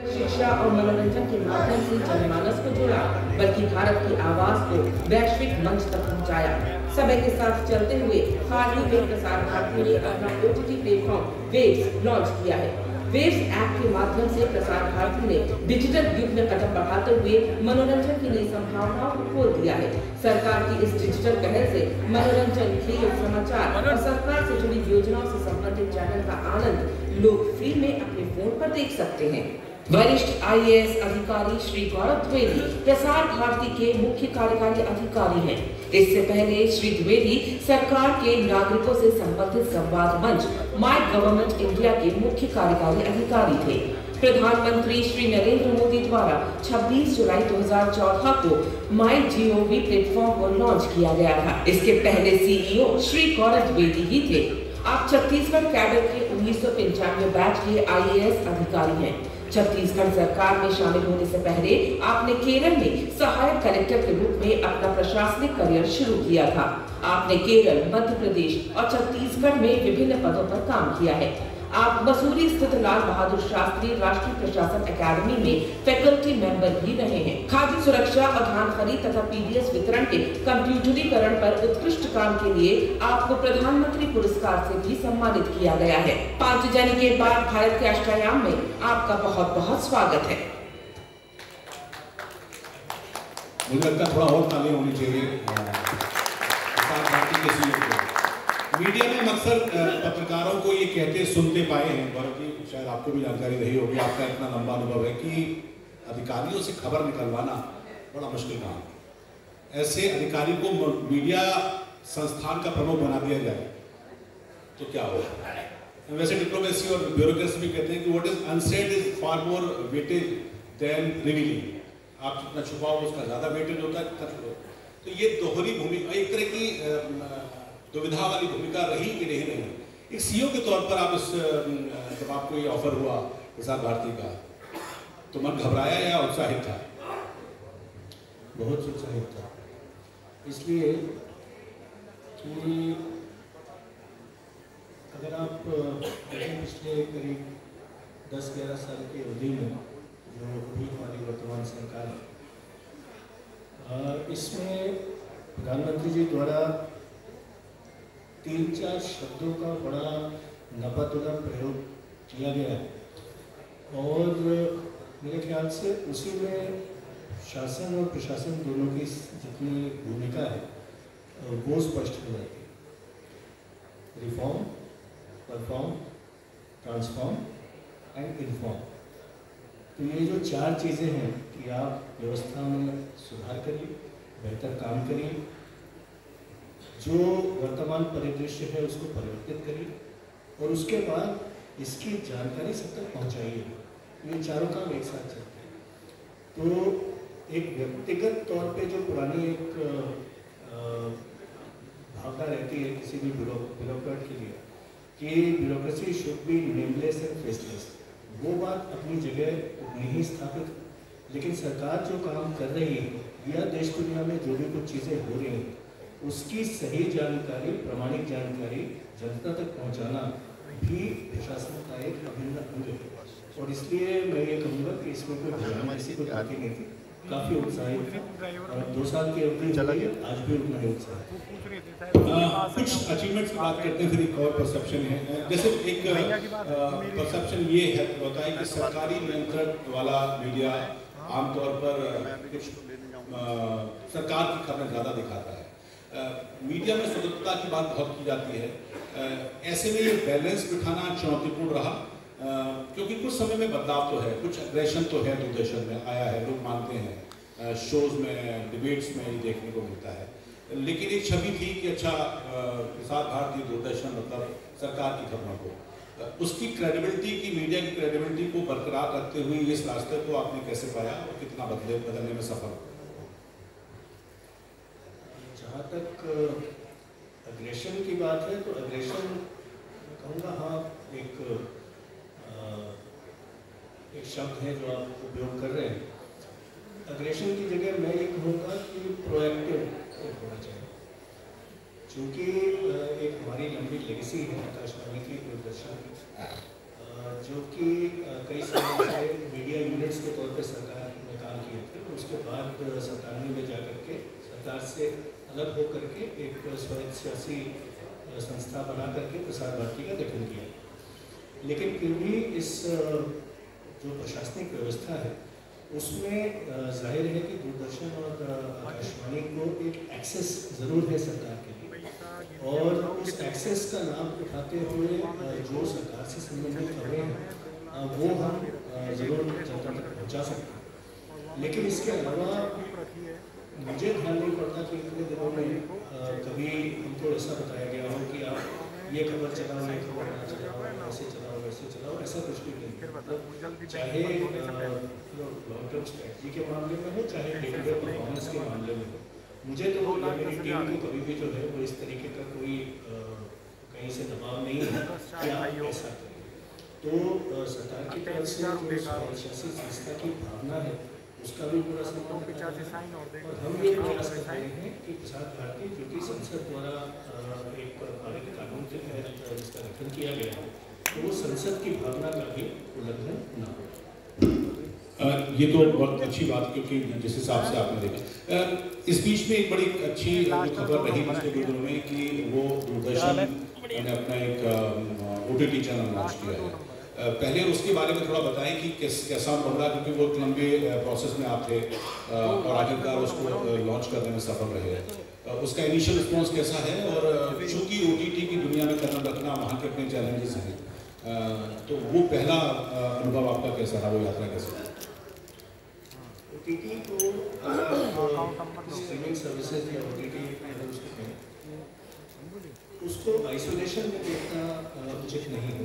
शिक्षा और मनोरंजन के माध्यम से जनमानस को जोड़ा, बल्कि भारत की आवाज को वैश्विक मंच तक पहुंचाया। समय के साथ चलते हुए हाल ही में प्रसार भारती ने अपना OTT प्लेटफॉर्म वेव्स लॉन्च किया है। वेव्स ऐप के माध्यम से प्रसार भारती ने डिजिटल युग में कदम बढ़ाते हुए मनोरंजन की नई संभावनाओं को खोल दिया है। सरकार की इस डिजिटल पहल से मनोरंजन, खेल, समाचार और सरकार से जुड़ी योजनाओं से संबंधित चैनल का आनंद लोग फ्री में अपने फोन पर देख सकते हैं। वरिष्ठ IAS अधिकारी श्री गौरव द्विवेदी प्रसार भारती के मुख्य कार्यकारी अधिकारी हैं। इससे पहले श्री द्विवेदी सरकार के नागरिकों से संबंधित संवाद मंच माय गवर्नमेंट इंडिया के मुख्य कार्यकारी अधिकारी थे। प्रधानमंत्री श्री नरेंद्र मोदी द्वारा 26 जुलाई 2014 को माई GOV प्लेटफॉर्म को लॉन्च किया गया था। इसके पहले CEO श्री गौरव द्विवेदी ही थे। आप छत्तीसगढ़ कैडर के 1995 बैच के IAS अधिकारी हैं। छत्तीसगढ़ सरकार में शामिल होने से पहले आपने केरल में सहायक कलेक्टर के रूप में अपना प्रशासनिक करियर शुरू किया था। आपने केरल, मध्य प्रदेश और छत्तीसगढ़ में विभिन्न पदों पर काम किया है। आप मसूरी स्थित लाल बहादुर शास्त्री राष्ट्रीय प्रशासन अकादमी में फैकल्टी मेंबर भी रहे हैं। खाद्य सुरक्षा और धान खरीद तथा PDS वितरण के कंप्यूटरीकरण पर उत्कृष्ट काम के लिए आपको प्रधानमंत्री पुरस्कार से भी सम्मानित किया गया है। 5 जनवरी के बाद भारत के अष्टयाम में आपका बहुत बहुत स्वागत है। मुझे लगता है थोड़ा और तालियां होनी चाहिए। मीडिया में अक्सर पत्रकारों को ये कहते सुनते पाए हैं, गौरव जी शायद आपको भी जानकारी रही होगी, आपका इतना लंबा अनुभव है कि अधिकारियों से खबर निकलवाना बड़ा मुश्किल काम है। ऐसे अधिकारी को मीडिया संस्थान का प्रमुख बना दिया जाए तो क्या होगा। वैसे डिप्लोमेसी और ब्यूरोक्रेसी भी कहते हैं कि what is unsaid is far more weightage than revealing. आप जितना छुपाओ उसका ज्यादा वेटेज होता है। तो ये दोहरी भूमिका, एक तरह की दुविधा वाली भूमिका रही कि नहीं रही। एक CEO के तौर पर आप जब आपको ये ऑफर हुआ प्रसार भारती का, तो मन घबराया या उत्साहित था? बहुत उत्साहित था, इसलिए कि अगर आप पिछले करीब 10-11 साल की अवधि में जो अभी हमारी वर्तमान सरकार है, इसमें प्रधानमंत्री जी द्वारा 3-4 शब्दों का बड़ा नपा-तुला प्रयोग किया गया है और मेरे ख्याल से उसी में शासन और प्रशासन दोनों की जितनी भूमिका है वो स्पष्ट हो जाती है। Reform, perform, transform and inform. तो ये जो 4 चीज़ें हैं कि आप व्यवस्था में सुधार करिए, बेहतर काम करिए, जो वर्तमान परिदृश्य है उसको परिवर्तित करिए और उसके बाद इसकी जानकारी सब तक पहुँचाइए। ये चारों काम एक साथ चलते हैं। तो एक व्यक्तिगत तौर पे जो पुरानी एक भावना रहती है किसी भी ब्यूरोक्रेट के लिए कि bureaucracy should be nameless and faceless, वो बात अपनी जगह नहीं स्थापित। लेकिन सरकार जो काम कर रही है या देश दुनिया में जो भी कुछ चीज़ें हो रही हैं उसकी सही जानकारी, प्रामाणिक जानकारी जनता तक पहुंचाना भी प्रशासन का एक अभिन्न अंग है। और इसलिए मैं ये कहूँगा कि इसमें कोई भूमिका ऐसी कोई बात नहीं थी। काफ़ी उत्साहित था और 2 साल की अवधि चलिए आज भी उतना ही उत्साह है। कुछ अचीवमेंट्स की बात करते हैं, फिर एक और परसेप्शन है। जैसे एक परसेप्शन ये है होता है कि सरकारी नियंत्रण वाला मीडिया आमतौर पर कुछ सरकार की खबरें ज़्यादा दिखाता है। मीडिया में स्वतंत्रता की बात बहुत की जाती है। ऐसे में ये बैलेंस बिठाना चुनौतीपूर्ण रहा, क्योंकि कुछ समय में बदलाव तो है, कुछ एग्रेशन तो है, दूरदर्शन में आया है, लोग मानते हैं, शोज में, डिबेट्स में ये देखने को मिलता है। लेकिन एक छवि थी कि अच्छा प्रसार भारती, दूरदर्शन मतलब सरकार की खबरों को, उसकी क्रेडिबिलिटी की, मीडिया की क्रेडिबिलिटी को बरकरार रखते हुए इस रास्ते को आपने कैसे पाया और कितना बदलने में सफल? जहाँ तक अग्रेशन की बात है तो अग्रेशन कहूँगा हाँ एक शब्द है जो आप उपयोग कर रहे हैं। अग्रेशन की जगह मैं ये कहूँगा कि प्रोएक्टिव होना चाहिए, चूँकि एक हमारी लंबी लेगेसी है आकाशवाणी की, दूरदर्शन की, जो कि कई सालों से मीडिया किए थे। उसके बाद 97 में जा करके सरकार से अलग हो करके एक स्वयंशासी संस्था बना करके प्रसार भारती का गठन किया। लेकिन फिर भी इस जो प्रशासनिक व्यवस्था है उसमें जाहिर है कि दूरदर्शन और आकाशवाणी को एक एक्सेस ज़रूर है सरकार के लिए, और उस एक्सेस का लाभ उठाते हुए जो सरकार से संबंधित खबरें हैं वो हम ज़रूर जनता तक पहुँचा सकते हैं। लेकिन इसके अलावा मुझे ध्यान नहीं पड़ता कि इतने दिनों में कभी हमको ऐसा बताया गया हो कि आप ये खबर चलाओ, ये खबर ना चलाओ, ऐसे चलाओ, वैसे चलाओ, ऐसा कुछ भी नहीं। मतलब चाहे लॉन्ग टर्म स्ट्रेटजी के मामले में हो, चाहे डे टू डे परफॉर्मेंस के मामले में हो, मुझे तो मेरी टीम को कभी भी जो है वो इस तरीके का कोई कहीं से दबाव नहीं है कि आप ऐसा करें। तो सरकार की तरफ से जो स्वयंशासी संस्था की भावना है उसका भी पूरा सम्मान है, और हम ये प्रयास कर रहे हैं कि प्रसार भारती जो कि संसद द्वारा एक पारित कानून के तहत जिसका गठन किया गया है, तो वो संसद की भावना का भी उल्लंघन न हो। ये तो बहुत अच्छी बात, क्योंकि जिस हिसाब से आपने देखा इस बीच में एक बड़ी अच्छी खबर रही पिछले कुछ दिनों में कि वो दूरदर्शन ने अपना एक OTT चैनल लॉन्च किया है। पहले उसके बारे में थोड़ा बताएं कि कैसा बन रहा, क्योंकि वो एक लंबे प्रोसेस में आप थे और आखिरकार उसको लॉन्च करने में सफल रहे। उसका इनिशियल रिस्पॉन्स कैसा है, और चूंकि OTT की दुनिया में कदम रखना वहाँ के अपने चैलेंजेस हैं, तो वो पहला अनुभव आपका कैसा रहा, वो यात्रा कैसे रहा? OTT को स्ट्रीमिंग सर्विसेज या OTT उसको आइसोलेशन में देखना उचित नहीं है।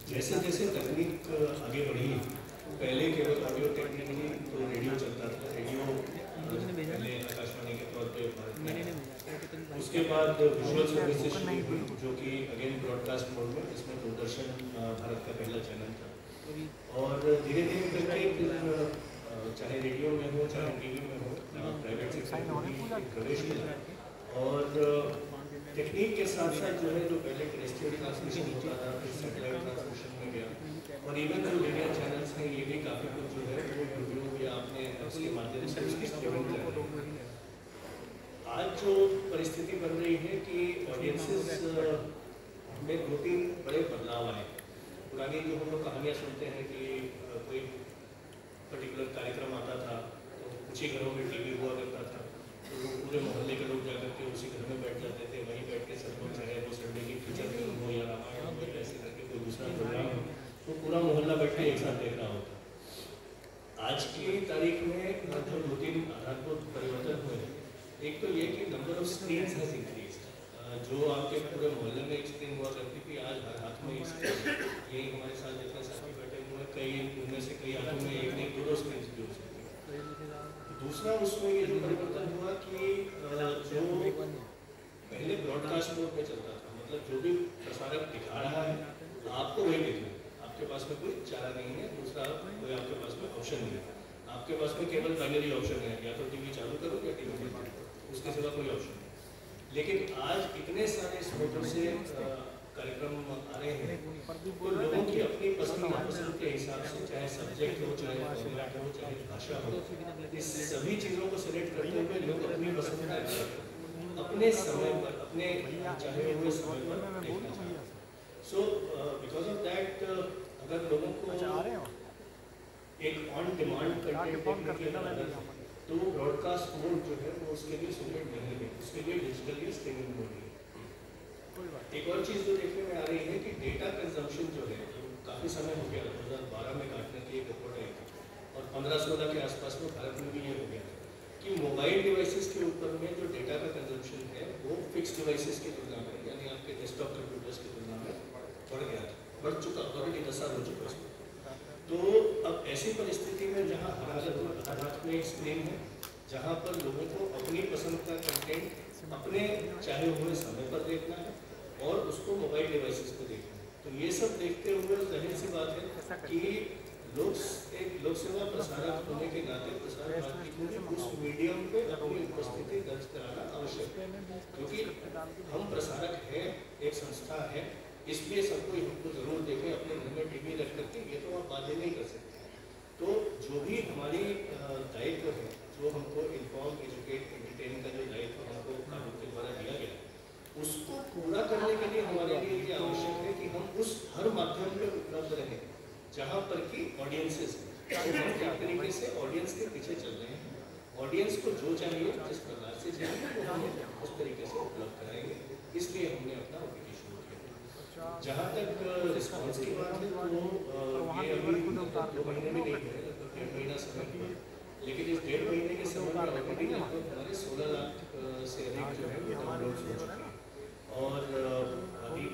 जैसे जैसे तकनीक आगे बढ़ी, पहले केवल ऑडियो टेक्निकली तो रेडियो चलता था, रेडियो पहले आकाशवाणी के तौर पे भारत में, उसके बाद विजुअल सर्विसेज शुरू हुई जो कि अगेन ब्रॉडकास्ट मोड में, जिसमें दूरदर्शन भारत का पहला चैनल था, और धीरे धीरे करके फिर चाहे रेडियो में हो चाहे TV में हो, प्राइवेट सेक्टर में प्रवेश मिला, और टेक्निक के साथ साथ जो है जो पहले टेरेस्ट्रियल ट्रांसमिशन होता था फिर सैटेलाइट ट्रांसमिशन में गया, और इवन जो मीडिया चैनल्स हैं ये भी काफ़ी कुछ जो है वो यूट्यूब या आपने उसके माध्यम से उसकी स्ट्रीमिंग कर रहे हैं। आज जो परिस्थिति बन रही है कि ऑडियंसेस में 2-3 बड़े बदलाव आए। पुरानी जो हम लोग कहानियाँ सुनते हैं कि कोई पर्टिकुलर कार्यक्रम आता था तो कुछ ही घरों में TV हुआ करता था, तो वो पूरे मोहल्ले के लोग जाकर के उसी घर में बैठ जाते थे, वहीं बैठ के सब लोग चाहे वो संडे की फीचर फिल्म हो या रामायण हो, ऐसे करके कोई दूसरा प्रोग्राम हो, तो पूरा मोहल्ला बैठ के एक साथ देख रहा होता। आज की तारीख में जो 2-3 आधारभूत परिवर्तन हुए, एक तो ये कि number of screens has increased. जो आपके पूरे मोहल्ले में एक स्क्रीन हुआ करती थी, आज हर हाथ में एक स्क्रीन। यही हमारे साथ जितने साथी बैठे हुए हैं, कई उनमें से कई हाथों में एक नहीं 2-2 स्क्रीन भी हो सकती है। दूसरा उसमें ये जो परिवर्तन हुआ कि जो पहले ब्रॉडकास्ट मोड में चलता था, मतलब जो भी प्रसारक दिखा रहा है आपको वही देखना है, आपके पास में कोई चारा नहीं है, दूसरा कोई आपके पास में ऑप्शन नहीं है, आपके पास में केवल बाइनरी ऑप्शन है, या तो TV चालू करो या TV बंद करो, उसके सिवा कोई ऑप्शन नहीं। लेकिन आज इतने सारे स्रोतों से कार्यक्रम आ रहे हैं, तो लोगों की अपनी पसंद नापसंद के हिसाब से, चाहे सब्जेक्ट हो, चाहे फॉर्मेट हो, चाहे भाषा हो, इस सभी चीज़ों को सिलेक्ट करते हुए लोग अपनी पसंद का अपने समय पर, अपने चाहे हुए समय पर देखना चाहते हैं। सो बिकॉज ऑफ दैट अगर लोगों को एक ऑन डिमांड कंटेंट देखने की आदत है, तो वो ब्रॉडकास्ट मोड जो है वो उसके लिए सुटेड नहीं है, उसके लिए डिजिटली स्ट्रीमिंग मोड है। एक और चीज़ जो देखने में आ रही है कि डेटा कंजम्पशन जो है, काफ़ी समय हो गया, 2012 में काटने की एक रिपोर्ट आई थी, और 15-16 के आसपास में भारत में भी ये हो गया कि मोबाइल डिवाइसेस के ऊपर में जो डेटा का कंजम्पशन है वो फिक्स डिवाइसेस की तुलना में, यानी आपके डेस्कटॉप कंप्यूटर्स की तुलना में बढ़ गया था, बढ़ चुका, ऑलरेडी 10 साल हो चुका है। तो अब ऐसी परिस्थिति में जहाँ हर हाथ में एक स्क्रीन है, जहाँ पर लोगों को अपनी पसंद का कंटेंट अपने चाहे हुए समय पर देखना है और उसको मोबाइल डिवाइसेस पे देखना है, तो ये सब देखते हुए जाहिर सी बात है कि लोग एक लोक सेवा प्रसारक होने के नाते प्रसार भारती को भी उस मीडियम पे अपनी उपस्थिति दर्ज कराना आवश्यक है, क्योंकि हम प्रसारक हैं, एक संस्था है, इसलिए सब कोई हमको जरूर देखें, अपने घर में TV रख करके ये तो आप बातें नहीं कर सकते। तो जो भी हमारी दायित्व है, जो हमको इन्फॉर्म, एजुकेट, एंटरटेन का जो दायित्व हमको कानून के द्वारा दिया गया, उसको पूरा करने के लिए हमारे लिए ये आवश्यक है कि हम उस हर माध्यम में उपलब्ध रहें जहाँ पर कि ऑडियंसेस हैं। तो हम एक तरीके से ऑडियंस के पीछे चल रहे हैं। ऑडियंस को जो चाहिए, जिस प्रकार से चाहिए, वो हम उस तरीके से उपलब्ध कराएंगे। इसलिए हमने अपना OTT शुरू किया। जहाँ तक रिस्पॉन्स की बात है, तो ये अभी 2 महीने में नहीं है, लगभग 1.5 महीना समय हुआ, लेकिन इस 1.5 महीने के समय में ऑलरेडी लगभग हमारे 16 लाख से अधिक जो है डाउनलोड्स हो चुके हैं। और अभी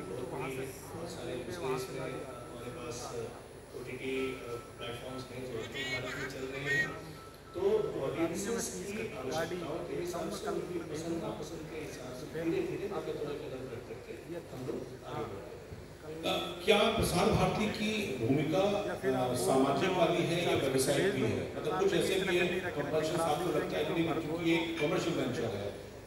बहुत सारे दूसरे हमारे पास OTT प्लेटफॉर्म्स हैं जो भारत में चल रहे हैं। तो ऑडियंसेस की आवश्यकताओं के हिसाब से, उनकी पसंद नापसंद के हिसाब से धीरे धीरे थोड़ा कदम रख करके हम लोग आगे बढ़ रहे हैं। क्या प्रसार भारती की भूमिका सामाजिक वाली है या व्यवसायिक भी है? मतलब कुछ ऐसे भी है कंपल्शन आपको लगता है कि नहीं, क्योंकि ये कमर्शियल वेंचर है,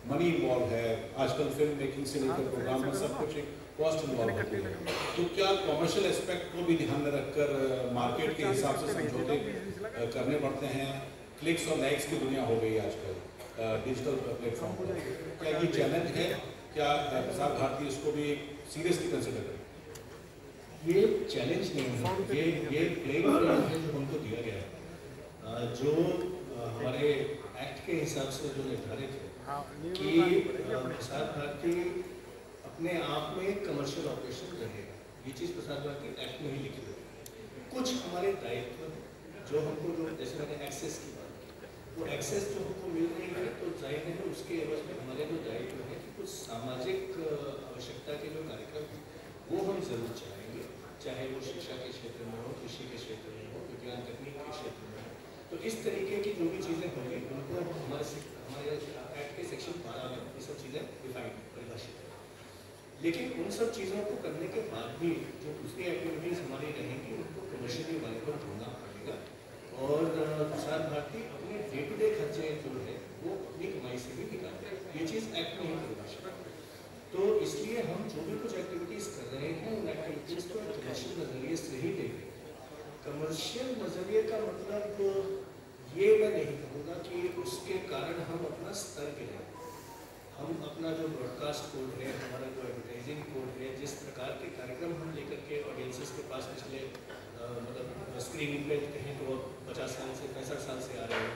मनी इन्वॉल्व है, आजकल फिल्म मेकिंग से लेकर प्रोग्राम में सब कुछ एक कॉस्ट इन्वॉल्व होती है। तो क्या कमर्शियल एस्पेक्ट को भी ध्यान में रखकर मार्केट के हिसाब से समझौते करने पड़ते हैं? क्लिक्स और लाइक्स की दुनिया हो गई आजकल डिजिटल प्लेटफॉर्म पर। क्या ये चैलेंज है? क्या प्रसार भारती इसको भी सीरियसली कंसिडर करें? ये चैलेंज नहीं है, ये प्लेइंग फील्ड है जो हमको दिया गया है, जो हमारे एक्ट के हिसाब से जो निर्धारित है कि प्रसार भारती अपने आप में कमर्शियल ऑपरेशन रहेगा। ये चीज़ प्रसार भारती एक्ट में ही लिखी हुई है। कुछ हमारे दायित्व जो हमको, जो जैसे मैंने एक्सेस की बात की, वो एक्सेस जो हमको मिल रही है, तो जाहिर है उसके एवज में हमारे जो दायित्व है कि कुछ सामाजिक आवश्यकता के जो कार्यक्रम हैं वो हम जरूर चलाएंगे, चाहे वो शिक्षा के क्षेत्र में हो, कृषि के क्षेत्र में हो, विज्ञान तकनीक के क्षेत्र में हो। तो इस तरीके की जो भी चीज़ें होंगी उनको हमारे एक्ट के सेक्शन 12 में ये सब चीज़ें डिफाइंड, परिभाषित है। लेकिन उन सब चीज़ों को करने के बाद भी जो दूसरी एक्टिविटीज़ हमारी रहेंगी उनको कमर्शियली वायबल होना पड़ेगा। और प्रसार भारती अपने डे टू डे खर्चे जो है वो अपनी कमाई से भी निकालते हैं। ये चीज़ एक्ट में ही परिभाषित है। तो इसलिए हम जो भी कुछ एक्टिविटीज़ कर रहे हैं उन एक्टिविटीज़ को कमर्शियल नज़रिए से ही देख रहे हैं। कमर्शियल नज़रिए का मतलब ये मैं नहीं कहूँगा कि उसके कारण हम अपना स्तर गिराएं। हम अपना जो ब्रॉडकास्ट कोड है, हमारा जो एडवर्टाइजिंग कोड है, जिस प्रकार के कार्यक्रम हम लेकर के ऑडियंसेस के पास पिछले मतलब स्क्रीन पे कहें तो 50 साल से 65 साल से आ रहे हैं,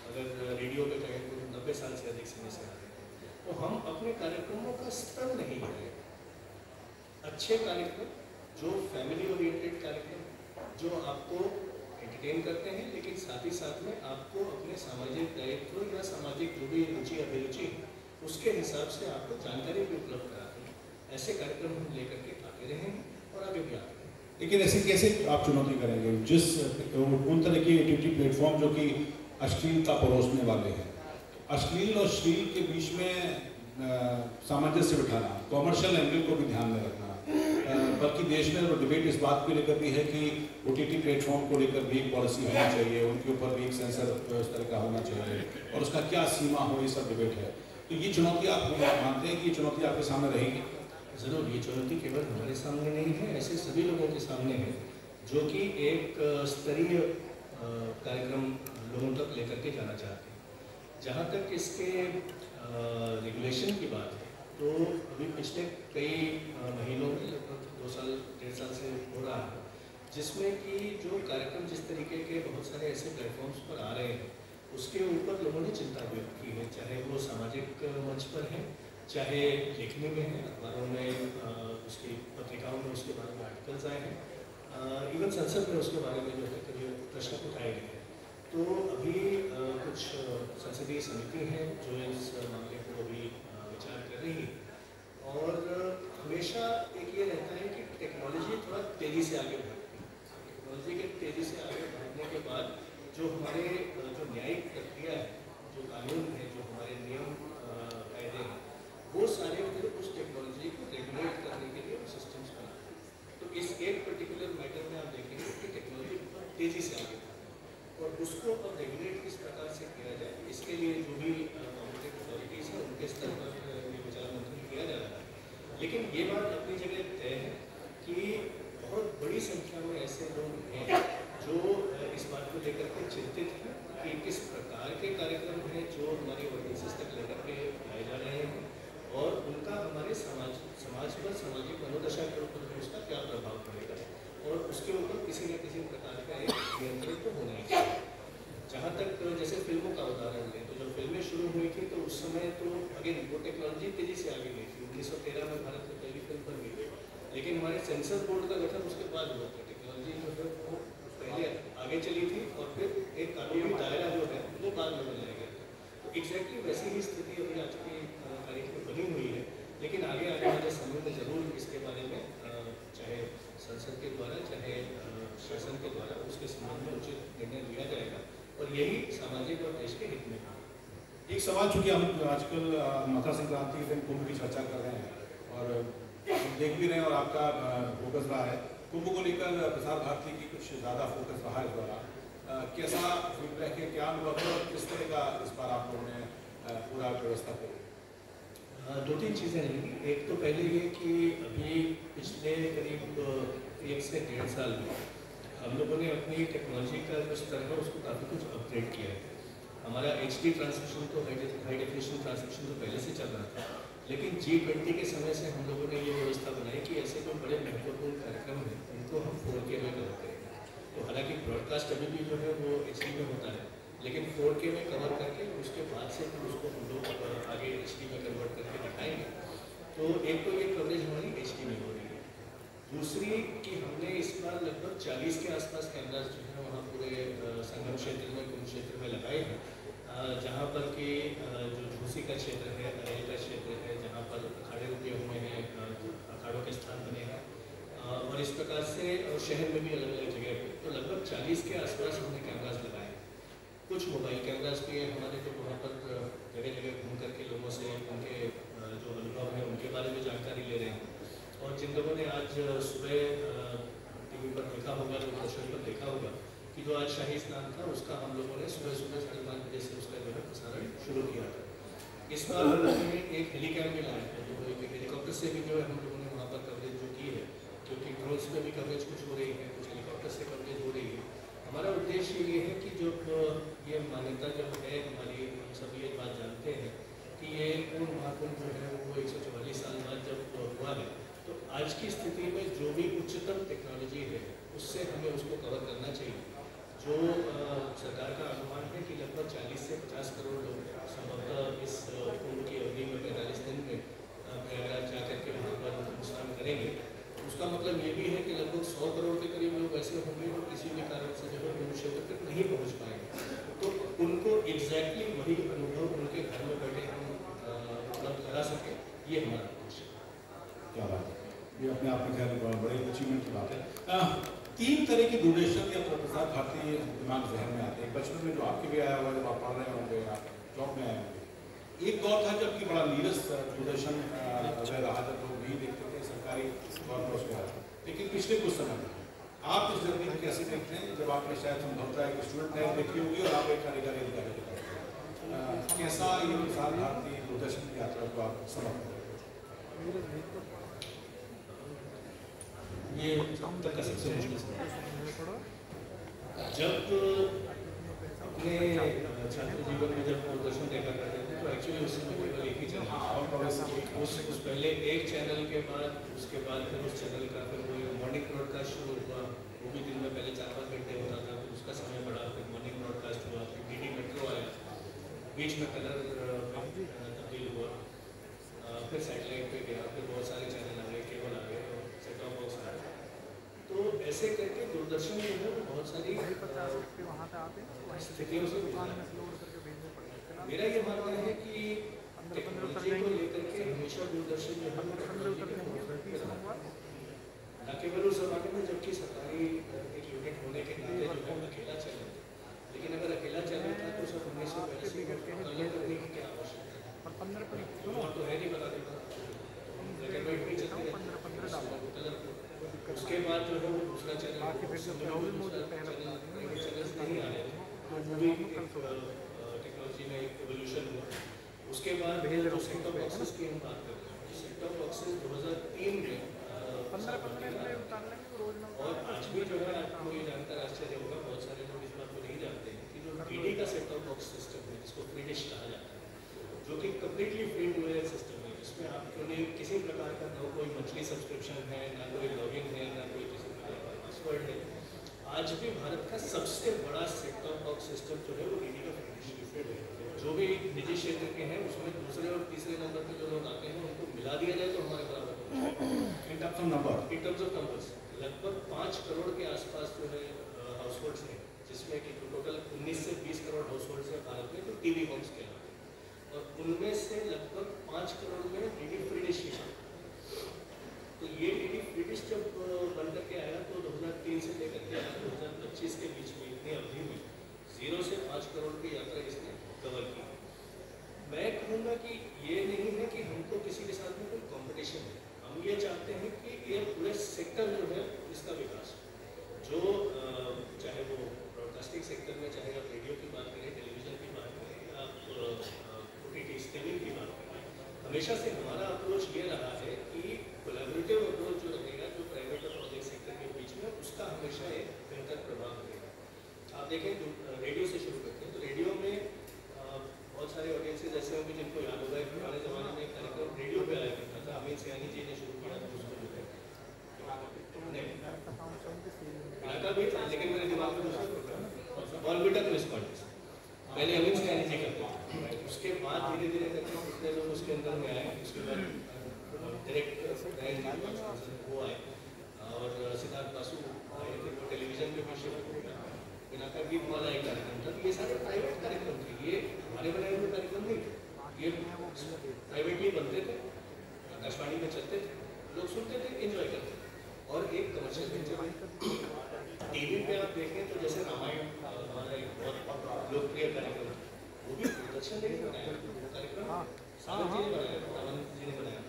अगर रेडियो पे कहें तो 90 साल से अधिक समय से आ रहे हैं, तो हम अपने कार्यक्रमों का स्तर नहीं गिराएं। अच्छे कार्यक्रम, जो फैमिली ओरिएंटेड कार्यक्रम, जो आपको एंटरटेन करते हैं, लेकिन साथ ही साथ में आपको अपने सामाजिक दायित्व या सामाजिक जो भी रुचि अभिरुचि है उसके हिसाब से आपको जानकारी भी उपलब्ध कराते हैं, ऐसे कार्यक्रम हम लेकर के आते रहे हैं और आगे भी आते हैं। लेकिन ऐसे कैसे आप चुनौती करेंगे जिस उन तरह के OTT प्लेटफॉर्म जो कि अश्लीलता परोसने वाले हैं, अश्लील और श्लील के बीच में सामंजस्य बिठाना, कॉमर्शियल एंगल को भी ध्यान में रखना, बल्कि देश में डिबेट इस बात को लेकर भी है कि OTT प्लेटफॉर्म को लेकर भी एक पॉलिसी होनी चाहिए, उनके ऊपर भी एक सेंसर इस तरह का होना चाहिए और उसका क्या सीमा हो, ये सब डिबेट है। तो ये चुनौती आप मानते हैं कि ये चुनौती आपके सामने रहेगी? ज़रूर, ये चुनौती केवल हमारे सामने नहीं है, ऐसे सभी लोगों के सामने है जो कि एक स्तरीय कार्यक्रम लोगों तक लेकर के जाना चाहते हैं। जहाँ तक इसके रेगुलेशन की बात है, तो अभी पिछले कई महीनों में, लगभग 2 साल 1.5 साल से हो रहा है, जिसमें कि जो कार्यक्रम जिस तरीके के बहुत सारे ऐसे प्लेटफॉर्म्स पर आ रहे हैं उसके ऊपर लोगों ने चिंता व्यक्त की है, चाहे वो सामाजिक मंच पर है, चाहे लिखने में है, अखबारों में, उसकी पत्रिकाओं में उसके बारे में आर्टिकल्स आए हैं, इवन संसद में उसके बारे में जो है कभी प्रश्न उठाए गए हैं। तो अभी कुछ संसदीय समिति हैं जो इस मामले को अभी विचार कर रही है। और हमेशा एक ये रहता है कि टेक्नोलॉजी थोड़ा तेज़ी से आगे बढ़ती है। टेक्नोलॉजी के तेज़ी से आगे बढ़ने के बाद जो हमारे जो न्यायिक प्रक्रिया है, जो कानून है, जो हमारे नियम कायदे हैं, वो सारे फिर उस टेक्नोलॉजी को रेगुलेट करने के लिए सिस्टम्स बनाते हैं। तो इस एक पर्टिकुलर मैटर में आप देखेंगे कि टेक्नोलॉजी बहुत तेज़ी से आगे बढ़ती है और उसको अब रेगुलेट किस प्रकार से किया जाए, इसके लिए जो भी कॉम्पिटेंट अथॉरिटीज़ हैं उनके स्तर पर विचार मंथन किया जा रहा है। लेकिन ये बात अपनी जगह तय है कि बहुत बड़ी संख्या में ऐसे लोग हैं जो इस बात को लेकर उसके ऊपर किसी न किसी प्रकार का एक नियंत्रण तो होना ही चाहिए। जहाँ तक जैसे फिल्मों का उदाहरण लें, तो जब फिल्में शुरू हुई थी तो उस समय तो अगेन वो टेक्नोलॉजी तेजी से आगे गई थी। 1913 में भारत में पहली फिल्म बन गई, लेकिन हमारे सेंसर बोर्ड का गठन उसके बाद हुआ था। टेक्नोलॉजी जो है वो पहले आगे चली थी और फिर एक कानूनी दायरा जो है वो बाद में बनाया गया था। तो एग्जैक्टली वैसी ही स्थिति अभी आज की तारीख में बनी हुई है, लेकिन आगे आने वाले समय में जरूर इसके बारे में चाहे संसद के द्वारा चाहे शासन के द्वारा उसके संबंध में उचित निर्णय लिया जाएगा और यही सामाजिक और देश के हित में है। एक सवाल, चूंकि हम आजकल मकर संक्रांति के दिन कुंभ की चर्चा कर रहे हैं और देख भी रहे हैं और आपका फोकस रहा है कुंभ को लेकर, प्रसार भारती की कुछ ज़्यादा फोकस रहा है इस द्वारा, कैसा फीडबैक है, क्या अनुभव है और किस तरह का इस बार आप लोगों ने पूरा व्यवस्था करी? दो तीन चीज़ें रहेंगी। एक तो पहले ये कि अभी पिछले करीब 1 से 1.5 साल में हम लोगों ने अपनी टेक्नोलॉजी का जो स्तर है उसको काफ़ी कुछ अपग्रेड किया है। हमारा HD ट्रांसमिशन तो हाई डेफिनेशन ट्रांसमिशन तो पहले से चल रहा था, लेकिन G20 के समय से हम लोगों ने ये व्यवस्था बनाई कि ऐसे जो बड़े महत्वपूर्ण कार्यक्रम हैं उनको हम 4K में कवर करेंगे। तो हालांकि ब्रॉडकास्ट अभी भी जो है वो HD में होता है, लेकिन 4K में कवर करके उसके बाद से फिर उसको हम लोग आगे HD में कन्वर्ट करके दिखाएंगे। तो एक तो ये कवरेज हमारी HD में हो रही है। दूसरी कि हमने इस बार लगभग 40 के आसपास कैमराज जो है वहाँ पूरे संगम क्षेत्र में, कुंभ क्षेत्र में लगाए हैं, जहाँ पर कि जो झूसी का क्षेत्र है, अरेल का क्षेत्र है, जहाँ पर अखाड़े रुके हुए हैं, अखाड़ों के स्थान बने हैं, और इस प्रकार से शहर में भी अलग अलग जगह पे तो लगभग 40 के आसपास हमने कैमराज लगाए। कुछ मोबाइल कैमराज भी हैं हमारे, तो वहाँ पर जगह जगह घूम करके लोगों से उनके जो अनुभव है उनके बारे में जानकारी ले रहे हैं। और जिन लोगों ने आज सुबह TV पर देखा होगा, दूरदर्शन पर देखा होगा कि जो आज शाही स्नान था उसका हम लोगों ने सुबह 5:30 बजे से उसका जो है प्रसारण शुरू किया था। इस बार हम लोगों ने एक हेलीकैम भी लाया था, जो एक हेलीकॉप्टर से भी जो है हम लोगों ने वहाँ पर कवरेज जो की है, क्योंकि ड्रोन्स में भी कवरेज कुछ हो रही है, कुछ हेलीकॉप्टर से कवरेज हो रही है। हमारा उद्देश्य ये है कि जब ये मान्यता जब है हमारी, हम सब ये बात जानते हैं कि ये कुंभ महाकुंभ जो है वो 144 साल बाद जब हुआ है, तो आज की स्थिति में जो भी उच्चतम टेक्नोलॉजी है उससे हमें उसको कवर करना चाहिए। जो सरकार का अनुमान है कि लगभग 40 से 50 करोड़ लोग संभवतः इस कुंभ की अवधि में 45 दिन में प्रयागराज जाकर के वहाँ पर स्नान करेंगे। उसका मतलब ये भी है कि लगभग 100 करोड़ के करीब लोग ऐसे होंगे जो किसी भी कारण से जो है कुंभ क्षेत्र तक नहीं पहुँच पाएंगे, तो उनको एग्जैक्टली वही अनुभव उनके घर में बैठे हम उपलब्ध करा सकें, ये हमारा उद्देश्य है। क्या बात है, ये अपने आप में खैर बड़ी अचीवमेंट की बात है। 3 तरह के दूरदर्शन या प्रसार भारती दिमाग जहन में आते हैं। बचपन में जो आपके भी आया होगा, जब आप पढ़ रहे होंगे, आप जॉब में आए होंगे। एक दौर था जबकि बड़ा नीरस दूरदर्शन रहा, जब लोग नहीं देखते थे सरकारी तौर पर उसको, लेकिन पिछले कुछ समय में आप इस जर्नी को कैसे देखते हैं, जब आपने शायद संभवतः एक स्टूडेंट लाइफ देखी होगी और आप एक कार्यकारी अधिकारी देखा, कैसा ये प्रसार भारती दूरदर्शन की यात्रा को आप समझते हैं? ये अब तक का सबसे मुश्किल समय जब अपने छात्र जीवन में जब दूरदर्शन देखा करते थे तो एक्चुअली उस समय केवल एक ही चैनल, उस पहले एक चैनल के बाद उसके बाद फिर उस चैनल का फिर वो मॉर्निंग ब्रॉडकास्ट शुरू हुआ, वो भी दिन में पहले 4-5 घंटे होता था, फिर उसका समय बढ़ा, फिर मॉर्निंग ब्रॉडकास्ट हुआ, फिर DD मेट्रो आया, बीच में कलर तब्दील हुआ, फिर सैटेलाइट पे गया, फिर बहुत सारे चैनल आ गए, केबल आ गए, सेट टॉप बॉक्स आ गए। तो ऐसे करके दूरदर्शन जो है वो बहुत सारी स्थितियों से मेरा ये मानना है कि टेक्नोलॉजी को लेकर के हमेशा दूरदर्शन जो है न केवल उस जमाने में जबकि सरकारी एक यूनिट होने के नाते जो है अकेला चल रहा था, लेकिन अगर अकेला चल रहा था तो सब 1982 करने की क्या आवश्यकता है, तो है नहीं बता देता, उसके बाद जो है वो दूसरा चैनल नहीं आ रहे थे, वो भी टेक्नोलॉजी में एक एवोल्यूशन हुआ। उसके बाद जो सेट टॉप बॉक्सेस की हम बात करते हैं, सेट टॉप बॉक्सेस 2003 में और आज भी जो है आपको ये जानकर आश्चर्य होगा, बहुत सारे लोग इस बात को नहीं जानते हैं कि जो DD का सेट टॉप बॉक्स सिस्टम है, जिसको फ्री डिश कहा जाता है, जो कि completely free to air system है, जिसमें आपके लिए किसी प्रकार का ना कोई मंथली सब्सक्रिप्शन है, ना कोई लॉगिन है, ना कोई किसी प्रकार का बॉक्स वर्ल्ड है, आज भी भारत का सबसे बड़ा सेट टॉप बॉक्स सिस्टम जो है वो डीडी का डिस्ट्रीब्यूटेड है। जो भी निजी क्षेत्र के हैं उसमें दूसरे और तीसरे नंबर पे जो लोग आते हैं उनको मिला दिया जाए तो हमारे बराबर in terms of number, in terms of numbers लगभग 5 करोड़ के आसपास जो है हाउस होल्ड्स हैं, जिसमें कि टोटल 19 से 20 करोड़ हाउस होल्ड्स हैं भारत में जो टीवी होम्स के हैं, और उनमें से लगभग 5 करोड़ में डीडी फ्री डिश है। तो ये डीडी फ्री डिश जब बन करके आया तो 2003 से लेकर के 2025 के बीच में इतनी अवधि में 0 से 5 करोड़ की यात्रा इसने कवर की। मैं कहूँगा कि ये नहीं है कि हमको किसी के साथ में कोई कंपटीशन है, हम ये चाहते हैं कि ये पूरे सेक्टर जो है इसका विकास, जो चाहे वो ब्रॉडकास्टिंग सेक्टर में, चाहे आप रेडियो की बात करें, टेलीविज़न की बात करें, आप OTT स्ट्रीमिंग की बात करें, हमेशा से हमारा अप्रोच ये रहा है कि कोलैबोरेटिव अप्रोच जो रहेगा, जो प्राइवेट और पब्लिक सेक्टर के बीच में, उसका हमेशा एक बेहतर प्रभाव रहेगा। आप देखें रेडियो से शुरू करते हैं तो रेडियो में बहुत सारे ऑडियंसेज ऐसे होंगे जिनको याद होगा कि पुराने ज़माने में एक कार्यक्रम रेडियो पे आया करता था, अमित सयानी जी ने शुरू किया था उसको जो है इलाका भी था, लेकिन मेरे दिमाग में दूसरा प्रोग्राम ऑर्बिटर रिस्पॉन्स पहले अमित सयानी जी करते थे, उसके बाद धीरे धीरे करके कितने लोग उसके अंदर में आए, उसके बाद डायरेक्ट वो आए और सिद्धार्थ बासु आए थे, वो टेलीविज़न पे भी शिफ्ट हो गया, पिनाका गीत वाला एक कार्यक्रम था। ये सारे प्राइवेट कार्यक्रम थे, ये हमारे बनाए हुए कार्यक्रम नहीं थे, ये प्राइवेटली बनते थे, आकाशवाणी में चलते थे, लोग सुनते थे, एंजॉय करते थे, और एक कमर्शियल पिक्चर टीवी पे आप देखें तो जैसे रामायण हमारा एक बहुत लोकप्रिय कार्यक्रम, वो भी दूरदर्शन ने बनाया कार्यक्रम, सावन जी ने बनाया, रावण जी ने बनाया,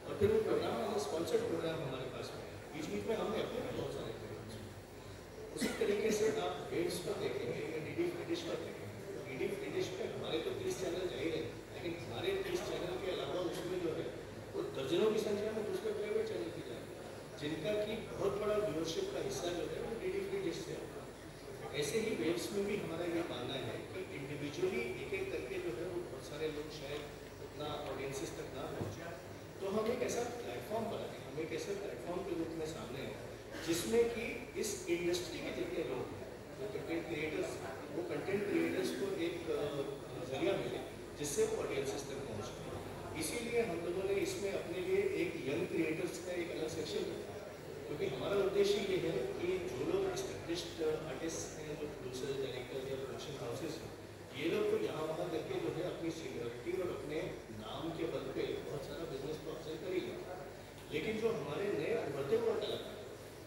और फिर वो प्रोग्राम स्पॉन्सर्ड प्रोग्राम हमारे पास में बीच बीच में हमने अपने बहुत सारे प्रोग्राम। उसी तरीके से आप वेव्स पर देखेंगे या डीडी फ्री डिश पर देखेंगे, डीडी फ्री डिश पे हमारे तो 30 चैनल जा ही रहे, लेकिन हमारे 30 चैनल के अलावा उसमें जो है वो दर्जनों की संख्या में दूसरे प्राइवेट चैनल की जाए, जिनका कि बहुत बड़ा व्यूअरशिप का हिस्सा जो है वो डीडी फ्री डिश से होगा। ऐसे ही वेव्स में भी हमारा ये मानना है कि इंडिविजुअली एक एक करके जो है वो बहुत सारे लोग शायद उतना ऑडियंसेस तक ना पहुँचे, तो हम एक ऐसा प्लेटफॉर्म बनाएं, हम एक ऐसे प्लेटफॉर्म के रूप में सामने हैं जिसमें कि इस इंडस्ट्री के जितने लोग हैं, जो कंटेंट क्रिएटर्स, वो कंटेंट क्रिएटर्स को एक जरिया मिले जिससे वो ऑडियंसेस तक पहुँचे। इसीलिए हम लोगों ने इसमें अपने लिए एक यंग क्रिएटर्स का एक अलग सेक्शन रखा, क्योंकि हमारा उद्देश्य ये है कि जो लोग एस्टेब्लिश्ड आर्टिस्ट हैं, जो प्रोड्यूसर, डायरेक्टर या प्रोडक्शन हाउसेस हैं, ये लोग तो यहाँ वहाँ करके जो है अपनी सीनियरिटी और अपने नाम के बल पे बहुत सारा बिजनेस तो अक्सर कर ही लेते हैं, लेकिन जो हमारे नए उभरते हुए कलाकार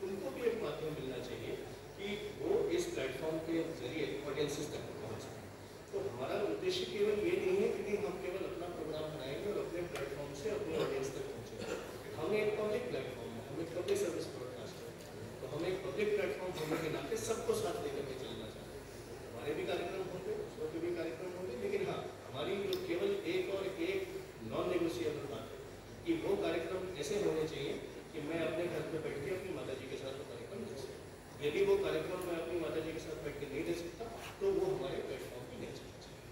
उनको भी एक माध्यम मिलना चाहिए कि वो इस प्लेटफॉर्म के जरिए ऑडियंसेस तक पहुँच सकें। तो हमारा उद्देश्य केवल ये नहीं है कि हम केवल अपना प्रोग्राम बनाएंगे और अपने प्लेटफॉर्म से अपने ऑडियंस तक पहुँचेंगे, हम एक पब्लिक प्लेटफॉर्म है, हम एक पब्लिक सर्विस ब्रॉडकास्टर है, तो हम एक पब्लिक प्लेटफॉर्म होने के नाते सबको साथ लेकर के चलना चाहते हैं। हमारे भी कार्यक्रम होंगे, दूसरों के भी कार्यक्रम होंगे, लेकिन हाँ, हमारी जो केवल एक और एक नॉन नेगोशिएबल बात है कि वो कार्यक्रम ऐसे होने चाहिए कि मैं अपने घर पे बैठ के अपनी माता जी के साथ वो कार्यक्रम दे सकूँ। यदि वो कार्यक्रम मैं अपनी माता जी के साथ बैठ के नहीं दे सकता तो वो हमारे प्लेटफॉर्म पर नहीं चलना चाहिए।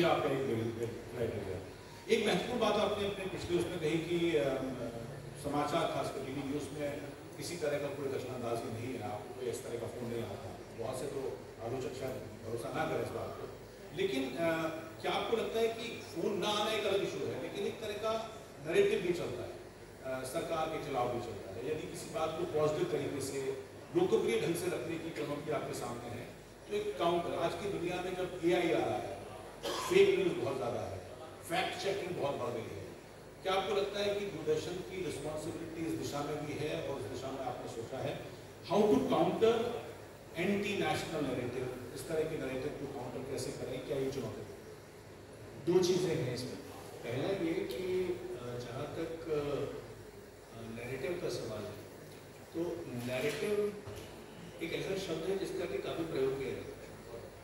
आपका एक महत्वपूर्ण बात आपने अपने पिछले उसमें कही कि समाचार खासकर टीवी न्यूज़ में किसी तरह का कोई दखलंदाजी नहीं है, आपको कोई इस तरह का फ़ोन नहीं आता। बहुत से तो आलोचक शायद भरोसा ना करें इस बात को, लेकिन क्या आपको लगता है कि फ़ोन ना आना एक अलग इशू है, लेकिन एक तरह का नैरेटिव भी चलता है, सरकार के खिलाफ भी चलता है, यदि किसी बात को पॉजिटिव तरीके से लोकप्रिय ढंग से रखने की चुनौती आपके सामने है, तो एक काउंटर आज की दुनिया में जब AI आ रहा है, फेक न्यूज़ बहुत ज़्यादा है, फैक्ट चेकिंग बहुत बढ़ गई है, क्या आपको लगता है कि दूरदर्शन की रिस्पॉन्सिबिलिटी इस दिशा में भी है और इस दिशा में आपने सोचा है how to counter anti national narrative, इस तरह के नैरेटिव को काउंटर कैसे करें, क्या ये चुनौती? दो चीज़ें हैं इसमें। पहला ये कि जहाँ तक नैरेटिव का सवाल है, तो नैरेटिव एक ऐसा शब्द है जिसका कि काफ़ी प्रयोग किया जाता है,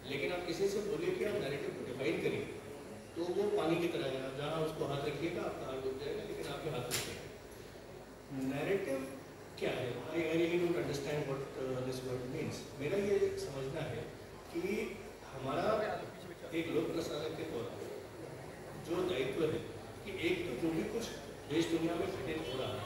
लेकिन आप किसी से बोलिए कि आप नैरेटिव को डिफाइन करिए तो वो पानी की तरह है, जहाँ उसको हाथ रखिएगा आपका हाथ डूब जाएगा, लेकिन आपके हाथ रखिएगा। नैरेटिव क्या है? I really don't understand what this word means. मेरा ये समझना है कि हमारा एक लोक प्रसारक के तौर पर जो दायित्व है कि एक तो जो भी कुछ देश दुनिया में घटित हो रहा है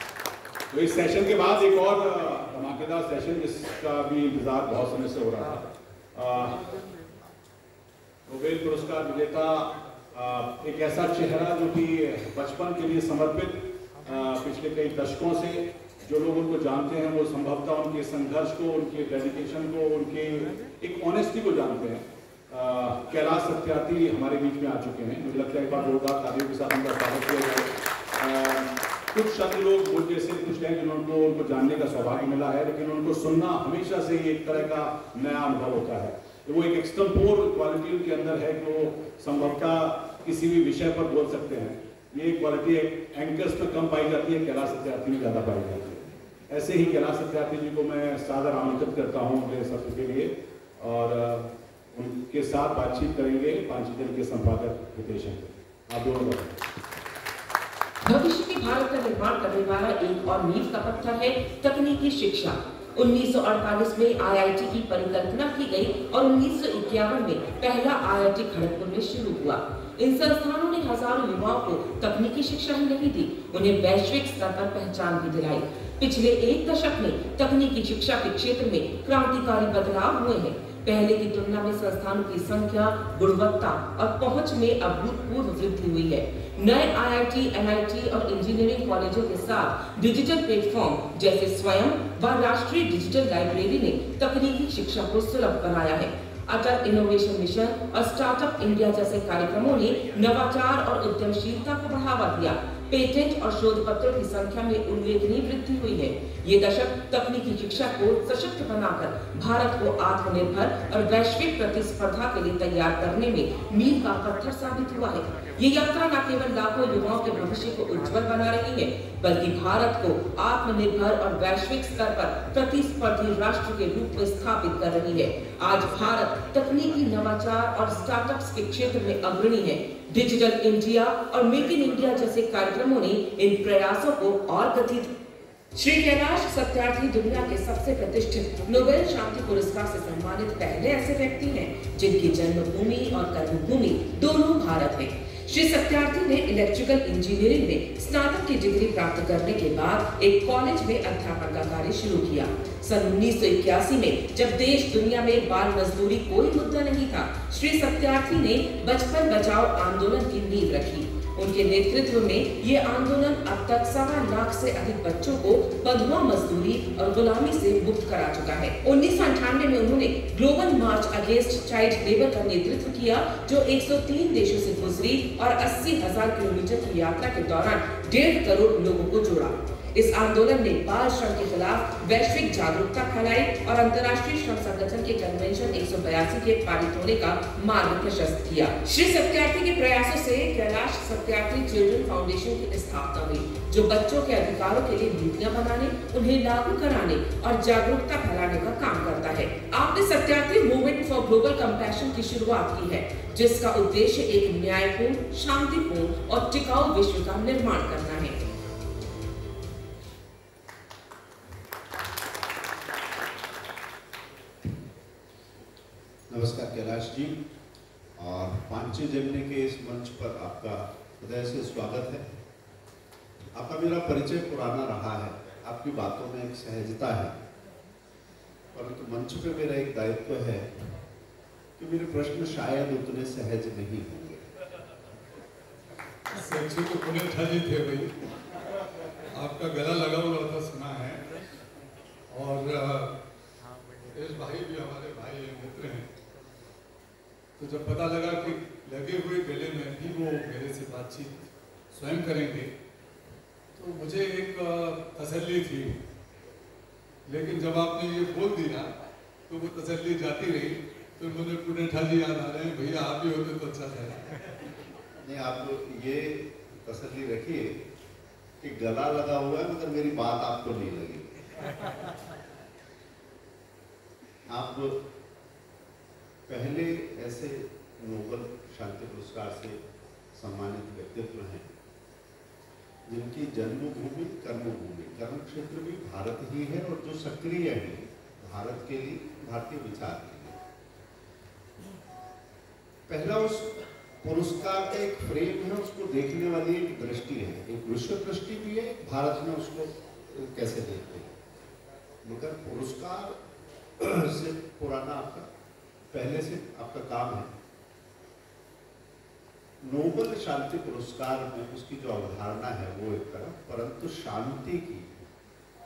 है। तो इस सेशन के बाद एक और धमाकेदार सेशन जिसका भी इंतजार बहुत समय से हो रहा था। नोबेल पुरस्कार विजेता एक ऐसा चेहरा जो कि बचपन के लिए समर्पित, पिछले कई दशकों से जो लोग उनको जानते हैं वो संभवतः उनके संघर्ष को, उनके डेडिकेशन को, उनके एक ऑनेस्टी को जानते हैं। कैलाश सत्यार्थी हमारे बीच में आ चुके हैं। मुझे लगता है एक बार जोरदार तालियों के साथ उनका स्वागत किया जाए। कुछ चंद लोग मुझ जैसे कुछ हैं जिन्होंने उनको जानने का सौभाग्य मिला है, लेकिन उनको सुनना हमेशा से ही एक तरह का नया अनुभव होता है। तो वो एक एक्सटेम्पोर क्वालिटी उनके अंदर है कि वो संभवतः किसी भी विषय पर बोल सकते हैं। ये क्वालिटी एंकर्स में कम पाई जाती है, कैलाश सत्यार्थी में ज़्यादा पाई जाती है। ऐसे ही कैलाश सत्यार्थी जी को मैं सादर आमंत्रित करता हूँ अगले सत्र के लिए, और उनके साथ बातचीत करेंगे पांचजन के संपादक हितेश। आप दोनों बताएं। भविष्य के भारत का निर्माण करने वाला एक और नींव का पत्थर है तकनीकी शिक्षा। 1948 में आईआईटी की परिकल्पना की गई और 1951 में पहला आईआईटी खड़गपुर में शुरू हुआ। इन संस्थानों ने हजारों युवाओं को तकनीकी शिक्षा ही नहीं दी, उन्हें वैश्विक स्तर पर पहचान भी दिलाई। पिछले एक दशक में तकनीकी शिक्षा के क्षेत्र में क्रांतिकारी बदलाव हुए हैं। पहले की तुलना में संस्थानों की संख्या, गुणवत्ता और पहुंच में अभूतपूर्व वृद्धि हुई है। नए आईआईटी, एनआईटी और इंजीनियरिंग कॉलेजों के साथ डिजिटल प्लेटफॉर्म जैसे स्वयं व राष्ट्रीय डिजिटल लाइब्रेरी ने तकनीकी शिक्षा को सुलभ बनाया है। अटल इनोवेशन मिशन और स्टार्टअप इंडिया जैसे कार्यक्रमों ने नवाचार और उद्यमशीलता को बढ़ावा दिया। पेटेंट और शोध पत्रों की संख्या में उल्लेखनीय वृद्धि हुई है। ये दशक तकनीकी शिक्षा को सशक्त बनाकर भारत को आत्मनिर्भर और वैश्विक प्रतिस्पर्धा के लिए तैयार करने में मील का पत्थर साबित हुआ है। ये यात्रा न केवल लाखों युवाओं के भविष्य को उज्जवल बना रही है, बल्कि भारत को आत्मनिर्भर और वैश्विक स्तर पर प्रतिस्पर्धी राष्ट्र के रूप में स्थापित कर रही है। आज भारत तकनीकी नवाचार और स्टार्टअप्स के क्षेत्र में अग्रणी है। डिजिटल इंडिया और मेक इन इंडिया जैसे कार्यक्रमों ने इन प्रयासों को और गति दी। श्री कैलाश सत्यार्थी दुनिया के सबसे प्रतिष्ठित नोबेल शांति पुरस्कार से सम्मानित पहले ऐसे व्यक्ति हैं जिनकी जन्मभूमि और कर्मभूमि दोनों भारत है। श्री सत्यार्थी ने इलेक्ट्रिकल इंजीनियरिंग में स्नातक की डिग्री प्राप्त करने के बाद एक कॉलेज में अध्यापन का कार्य शुरू किया। सन 1981 में जब देश दुनिया में बाल मजदूरी कोई मुद्दा नहीं था, श्री सत्यार्थी ने बचपन बचाओ आंदोलन की नींव रखी। उनके नेतृत्व में ये आंदोलन अब तक 1.25 लाख से अधिक बच्चों को बंधुआ मजदूरी और गुलामी से मुक्त करा चुका है। 1998 में उन्होंने ग्लोबल मार्च अगेंस्ट चाइल्ड लेबर का नेतृत्व किया, जो 103 देशों से गुजरी और 80,000 किलोमीटर की यात्रा के दौरान 1.5 करोड़ लोगों को जोड़ा। इस आंदोलन ने बाल श्रम के खिलाफ वैश्विक जागरूकता फैलाई और अंतर्राष्ट्रीय श्रम संगठन के कन्वेंशन 182 के पारित होने का मार्ग प्रशस्त किया। श्री सत्यार्थी के प्रयासों से कैलाश सत्यार्थी चिल्ड्रन फाउंडेशन की स्थापना हुई, जो बच्चों के अधिकारों के लिए नीतियां बनाने, उन्हें लागू कराने और जागरूकता फैलाने का काम करता है। आपने Satyarthi movement for global compassion की शुरुआत की है, जिसका उद्देश्य एक न्यायपूर्ण, शांतिपूर्ण और टिकाऊ विश्व का निर्माण करना है। नमस्कार कैलाश जी, और पांचजन्य के इस मंच पर आपका हृदय से स्वागत है। आपका मेरा परिचय पुराना रहा है, आपकी बातों में एक सहजता है, परंतु मंच पे मेरा एक दायित्व है कि मेरे प्रश्न शायद उतने सहज नहीं होंगे। अच्छे तो पुणे ठाजी थे भाई, आपका गला लगा हुआ था सुना है, और इस भाई भी हमारे भाई हैं, मित्र हैं। तो जब पता लगा कि लगे हुए गले में भी वो मेरे से बातचीत स्वयं करेंगे, तो मुझे एक तसल्ली थी। लेकिन जब आपने ये बोल दिया तो वो तसल्ली जाती रही। तो मुझे पुणे ठाजी याद आ रहे हैं, भैया आप भी होते तो अच्छा था। नहीं, आप ये तसल्ली रखिए कि गला लगा हुआ है, मगर मेरी बात आपको नहीं लगी। आप पहले ऐसे नोबेल शांति पुरस्कार से सम्मानित व्यक्तित्व हैं जिनकी जन्मभूमि कर्मभूमि, कर्म क्षेत्र भी भारत ही है, और जो सक्रिय है भारत के लिए, भारतीय विचार के लिए। पहला उस पुरस्कार का एक फ्रेम है, उसको देखने वाली एक दृष्टि है, एक विश्व दृष्टि भी है, भारत में उसको तो कैसे देखते हैं? मगर पुरस्कार से पुराना आपका पहले से आपका काम है। नोबेल शांति पुरस्कार में उसकी जो अवधारणा है वो एक तरफ, परंतु शांति की,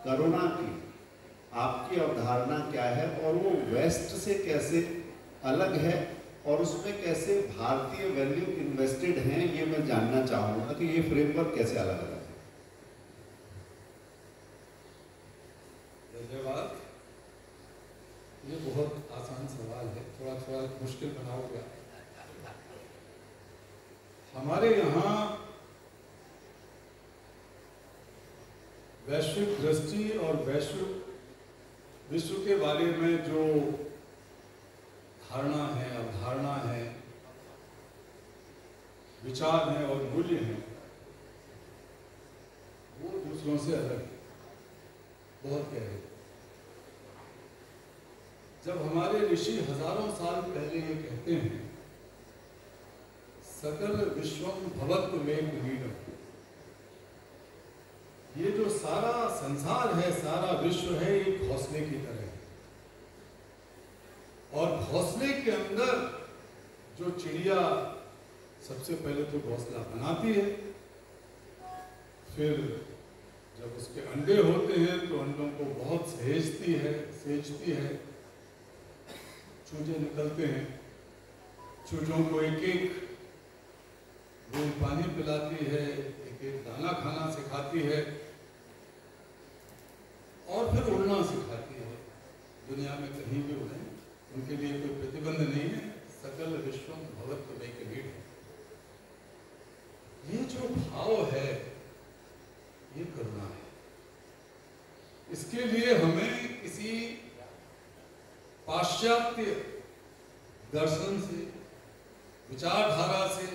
करुणा की आपकी अवधारणा क्या है और वो वेस्ट से कैसे अलग है और उसमें कैसे भारतीय वैल्यू इन्वेस्टेड हैं, ये मैं जानना चाहूँगा कि ये फ्रेमवर्क कैसे अलग अलग है। धन्यवाद। ये बहुत आसान सवाल है, थोड़ा थोड़ा मुश्किल बना हुआ। हमारे यहाँ वैश्विक दृष्टि और वैश्विक विश्व के बारे में जो धारणा है, अवधारणा है, विचार है और मूल्य हैं, वो दूसरों से अलग है, बहुत गहरे। जब हमारे ऋषि हजारों साल पहले ये कहते हैं सकल विश्वम भवतु मे क्रीडम, ये जो सारा संसार है, सारा विश्व है, एक घोंसले की तरह है और घोंसले के अंदर जो चिड़िया सबसे पहले तो घोंसला बनाती है, फिर जब उसके अंडे होते हैं तो अंडों को बहुत सेचती है, चूजे निकलते हैं, चूजों को एक एक बूंद पानी पिलाती है, एक एक दाना खाना सिखाती है और फिर उड़ना सिखाती है। दुनिया में कहीं भी उड़े, उनके लिए कोई प्रतिबंध नहीं है। सकल विश्वम भवतु मे क्रीडम, ये जो भाव है ये करुणा है। इसके लिए हमें किसी पाश्चात्य दर्शन से, विचारधारा से,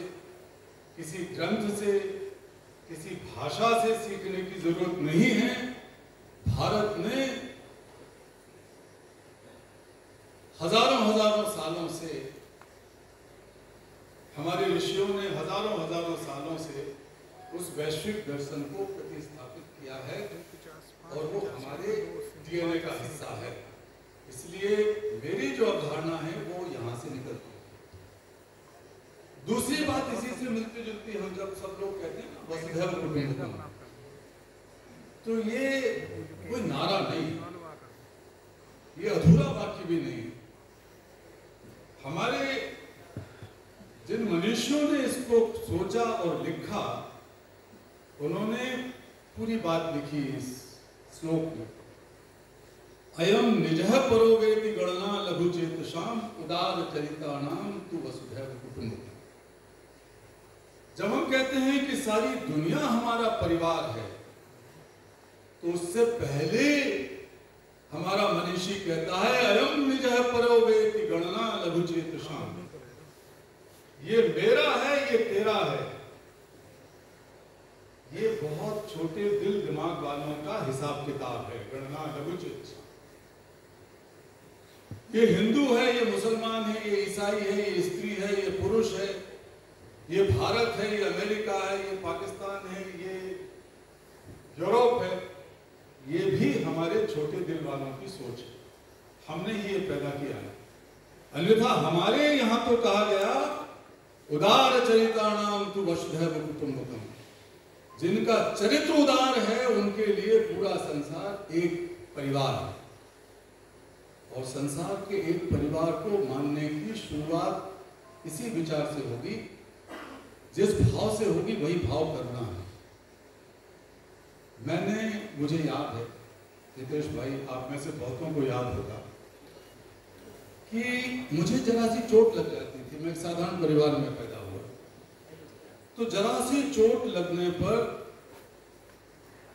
किसी ग्रंथ से, किसी भाषा से सीखने की जरूरत नहीं है। भारत ने हजारों सालों से, हमारे ऋषियों ने हजारों सालों से उस वैश्विक दर्शन को प्रतिस्थापित किया है और वो हमारे डीएनए का हिस्सा है। इसलिए मेरी जो अवधारणा है वो यहाँ से निकलती है। दूसरी बात इसी से मिलती जुलती, हम जब सब लोग कहते हैं ना वसुधैव कुटुंबकम, तो ये कोई नारा नहीं, ये अधूरा वाक्य भी नहीं। हमारे जिन मनुष्यों ने इसको सोचा और लिखा, उन्होंने पूरी बात लिखी इस श्लोक में। अयम निजः परो वेति गणना लघु चेतसाम उदार चरितानाम तु वसुधैव कुटुंबकम। जब हम कहते हैं कि सारी दुनिया हमारा परिवार है, तो उससे पहले हमारा मनीषी कहता है अयम निजः परो वेति गणना लघु चेतसाम, ये मेरा है, ये तेरा है। ये बहुत छोटे दिल दिमाग वालों का हिसाब किताब है, गणना लघु चेतसाम। ये हिंदू है, ये मुसलमान है, ये ईसाई है, ये स्त्री है, ये पुरुष है, ये भारत है, ये अमेरिका है, ये पाकिस्तान है, ये यूरोप है, ये भी हमारे छोटे दिल वालों की सोच है। हमने ये पैदा किया है। अन्यथा हमारे यहाँ तो कहा गया उदार चरितानाम तु वसुधैव कुटुंबकम, जिनका चरित्र उदार है उनके लिए पूरा संसार एक परिवार है। और संसार के एक परिवार को मानने की शुरुआत इसी विचार से होगी, जिस भाव से होगी वही भाव करना है। मुझे याद है, हितेश भाई आप में से बहुतों को याद होगा कि मुझे जरा सी चोट लग जाती थी। मैं एक साधारण परिवार में पैदा हुआ, तो जरा सी चोट लगने पर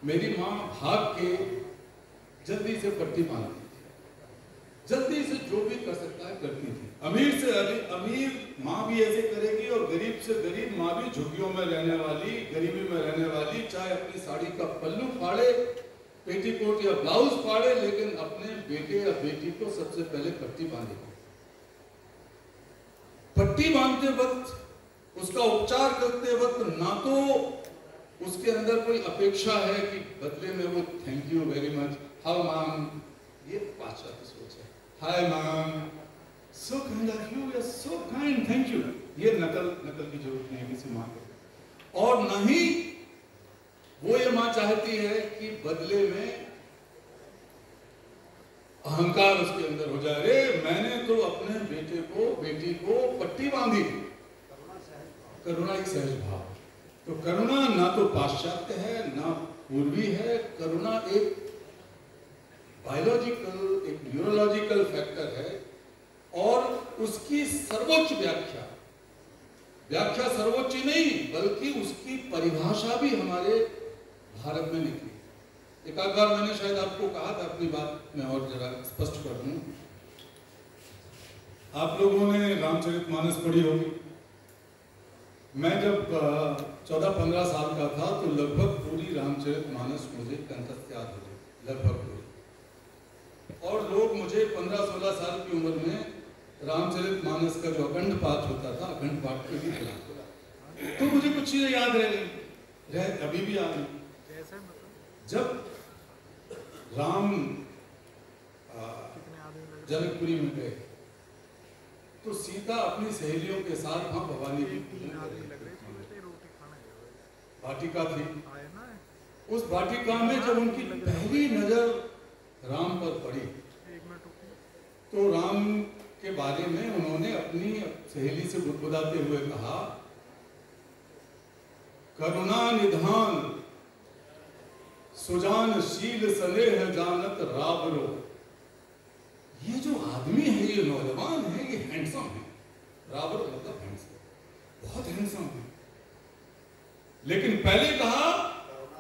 मेरी माँ भाग के जल्दी से पट्टी बांधती थी, जल्दी से जो भी कर सकता है करती थी। अमीर से अमीर माँ भी ऐसे करेगी और गरीब से गरीब माँ भी, झुग्गियों में रहने वाली, गरीबी में रहने वाली, चाहे अपनी साड़ी का पल्लू फाड़े, पेटीकोट या ब्लाउज फाड़े, लेकिन अपने बेटे या बेटी को सबसे पहले पट्टी बांधेगी। पट्टी बांधते वक्त, उसका उपचार करते वक्त ना तो उसके अंदर कोई अपेक्षा है कि बदले में वो thank you very much, how ma'am, ये पाश्चात्य सोच है। Hi ma'am, so kind of you, you are so kind, thank you. ये नकल की जरूरत नहीं है किसी माँ को। और न ही वो ये माँ चाहती है कि बदले में अहंकार उसके अंदर हो जाए, अरे मैंने तो अपने बेटे को बेटी को पट्टी बांधी। करुणा एक सहज भाव। तो करुणा ना तो पाश्चात्य है ना पूर्वी है, करुणा एक बायोलॉजिकल, एक न्यूरोलॉजिकल फैक्टर है। और उसकी सर्वोच्च व्याख्या सर्वोच्च नहीं बल्कि उसकी परिभाषा भी हमारे भारत में निकली। एक आध बार मैंने शायद आपको कहा था, अपनी बात में और जरा स्पष्ट कर दूं। आप लोगों ने रामचरितमानस पढ़ी होगी। मैं जब 14-15 साल का था तो लगभग पूरी रामचरितमानस मुझे कंठस्थ याद हो गई, लगभग पूरी। और लोग मुझे 15-16 साल की उम्र में रामचरितमानस का जो अखंड पाठ होता था, अखंड पाठ के भी खिलाफ, तो मुझे कुछ चीजें याद रह अभी भी याद नहीं। जब राम जनकपुरी में गए तो सीता अपनी सहेलियों के साथ वहां भवानी की वाटिका थी। उस वाटिका में जब उनकी पहली नजर राम पर पड़ी तो राम के बारे में उन्होंने अपनी सहेली से बुदबुदाते हुए कहा, करुणा निधान सुजान शील स्नेह जानत रावरो। ये जो आदमी है, ये नौजवान है, ये हैंडसम है। रावरो मतलब हैंडसम, बहुत हैंडसम है। लेकिन पहले कहा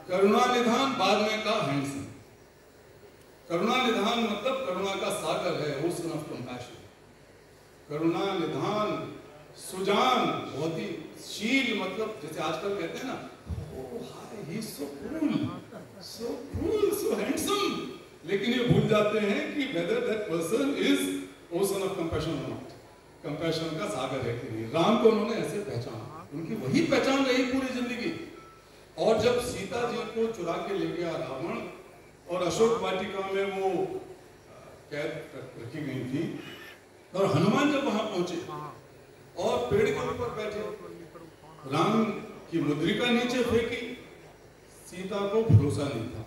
करुणा निधान, बाद में कहा हैंडसम। करुणा निधान मतलब करुणा का सागर है, ओशन ऑफ कंपैशन। करुणा निधान सुजान, बहुत ही शील मतलब जैसे आजकल कहते हैं ना, ही सो कूल सो हैंडसम। लेकिन ये भूल जाते हैं कि whether that person is ocean of compassion or not, compassion का सागर है कि नहीं। राम को उन्होंने ऐसे पहचाना, उनकी वही पहचान रही पूरी जिंदगी। और जब सीता जी को चुरा के ले गया रावण और अशोक वाटिका में वो कैद रखी गई थी, और हनुमान जब वहां पहुंचे और पेड़ के ऊपर बैठे, राम की मुद्रिका नीचे फेंकी, सीता को भरोसा नहीं था।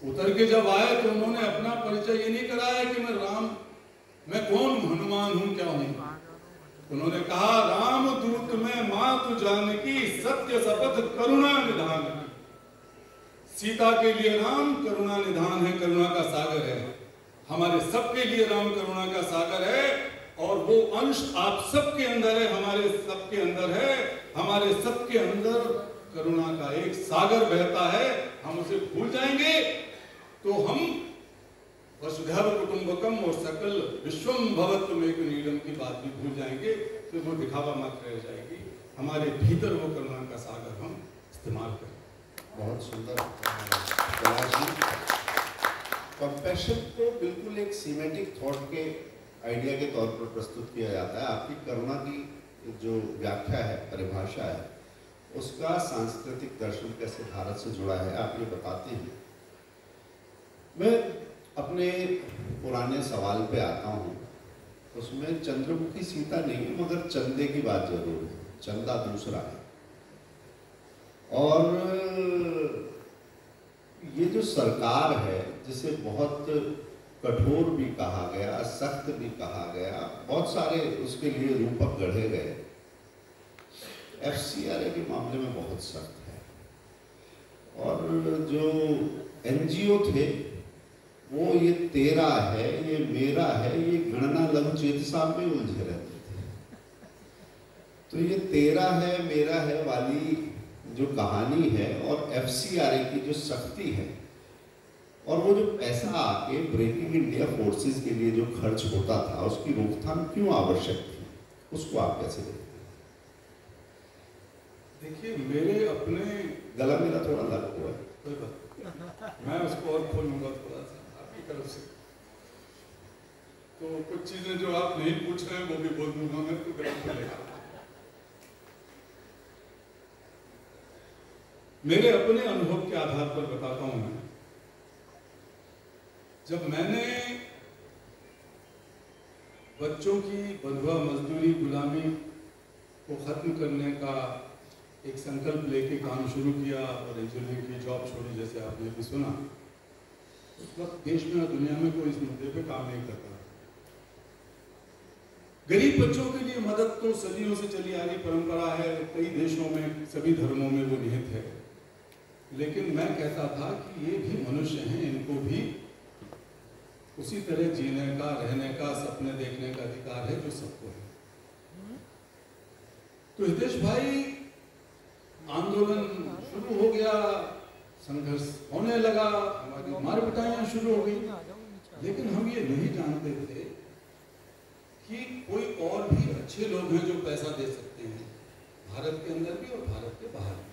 उतर के जब आए तो उन्होंने अपना परिचय ये नहीं कराया कि मैं कौन हूं, हनुमान हूं, क्या हूं। उन्होंने कहा, राम दूत में मातु जानकी, सत्य शपथ करुणा निधान। सीता के लिए राम करुणा निधान है, करुणा का सागर है। हमारे सबके लिए राम करुणा का सागर है, और वो अंश आप सबके अंदर है, हमारे सबके अंदर है। हमारे सबके अंदर करुणा का एक सागर बहता है। हम उसे भूल जाएंगे तो हम वसुधैव कुटुंबकम और सकल विश्वम भवत्वमेकनीडम की बात भी भूल जाएंगे, तो वो दिखावा मात्र रह जाएगी। हमारे भीतर वो करुणा का सागर हम इस्तेमाल करें। बहुत सुंदर। कंपैशन को बिल्कुल एक सीमेटिक थॉट के आइडिया के तौर पर प्रस्तुत किया जाता है। आपकी करुणा की जो व्याख्या है, परिभाषा है, उसका सांस्कृतिक दर्शन कैसे भारत से जुड़ा है, आप ये बताते हैं। मैं अपने पुराने सवाल पे आता हूँ। उसमें चंद्रमुखी सीता नहीं है, मगर चंदे की बात जरूर है। चंदा दूसरा है। और ये जो सरकार है, जिसे बहुत कठोर भी कहा गया, सख्त भी कहा गया, बहुत सारे उसके लिए रूपक गढ़े गए। FCRA के मामले में बहुत सख्त है। और जो NGO थे वो ये तेरा है, ये मेरा है, ये गणना लघु चेतसा में उलझे रहते थे। तो ये तेरा है मेरा है वाली जो कहानी है, और FCRA की जो सख्ती है, और वो जो पैसा आके ब्रेकिंग इंडिया फोर्सेस के लिए जो खर्च होता था, उसकी रोकथाम क्यों आवश्यक थी, उसको आप कैसे देखते हैं? देखिए, मेरे अपने गला मेरा थोड़ा लग हुआ है, कोई बात, मैं उसको और खोलूंगा थोड़ा सा आपकी तरफ से। तो कुछ चीजें जो आप नहीं पूछ रहे हैं वो भी बोल दूंगा मैं, तो गला खोलेगा। मेरे अपने अनुभव के आधार पर बताता हूं मैं। जब मैंने बच्चों की बंधुआ मजदूरी गुलामी को खत्म करने का एक संकल्प लेके काम शुरू किया और इंजीनियरिंग की जॉब छोड़ी, जैसे आपने भी सुना, उस वक्त देश में और दुनिया में कोई इस मुद्दे पे काम नहीं करता। गरीब बच्चों के लिए मदद तो सदियों से चली आ रही परंपरा है, कई देशों में, सभी धर्मों में वो निहित है। लेकिन मैं कहता था कि ये भी मनुष्य हैं, इनको भी उसी तरह जीने का, रहने का, सपने देखने का अधिकार है जो सबको है। तो हितेश भाई, आंदोलन शुरू हो गया, संघर्ष होने लगा, हमारी मार पिटाइयां शुरू हो गई, लेकिन हम ये नहीं जानते थे कि कोई और भी अच्छे लोग हैं जो पैसा दे सकते हैं, भारत के अंदर भी और भारत के बाहर भी।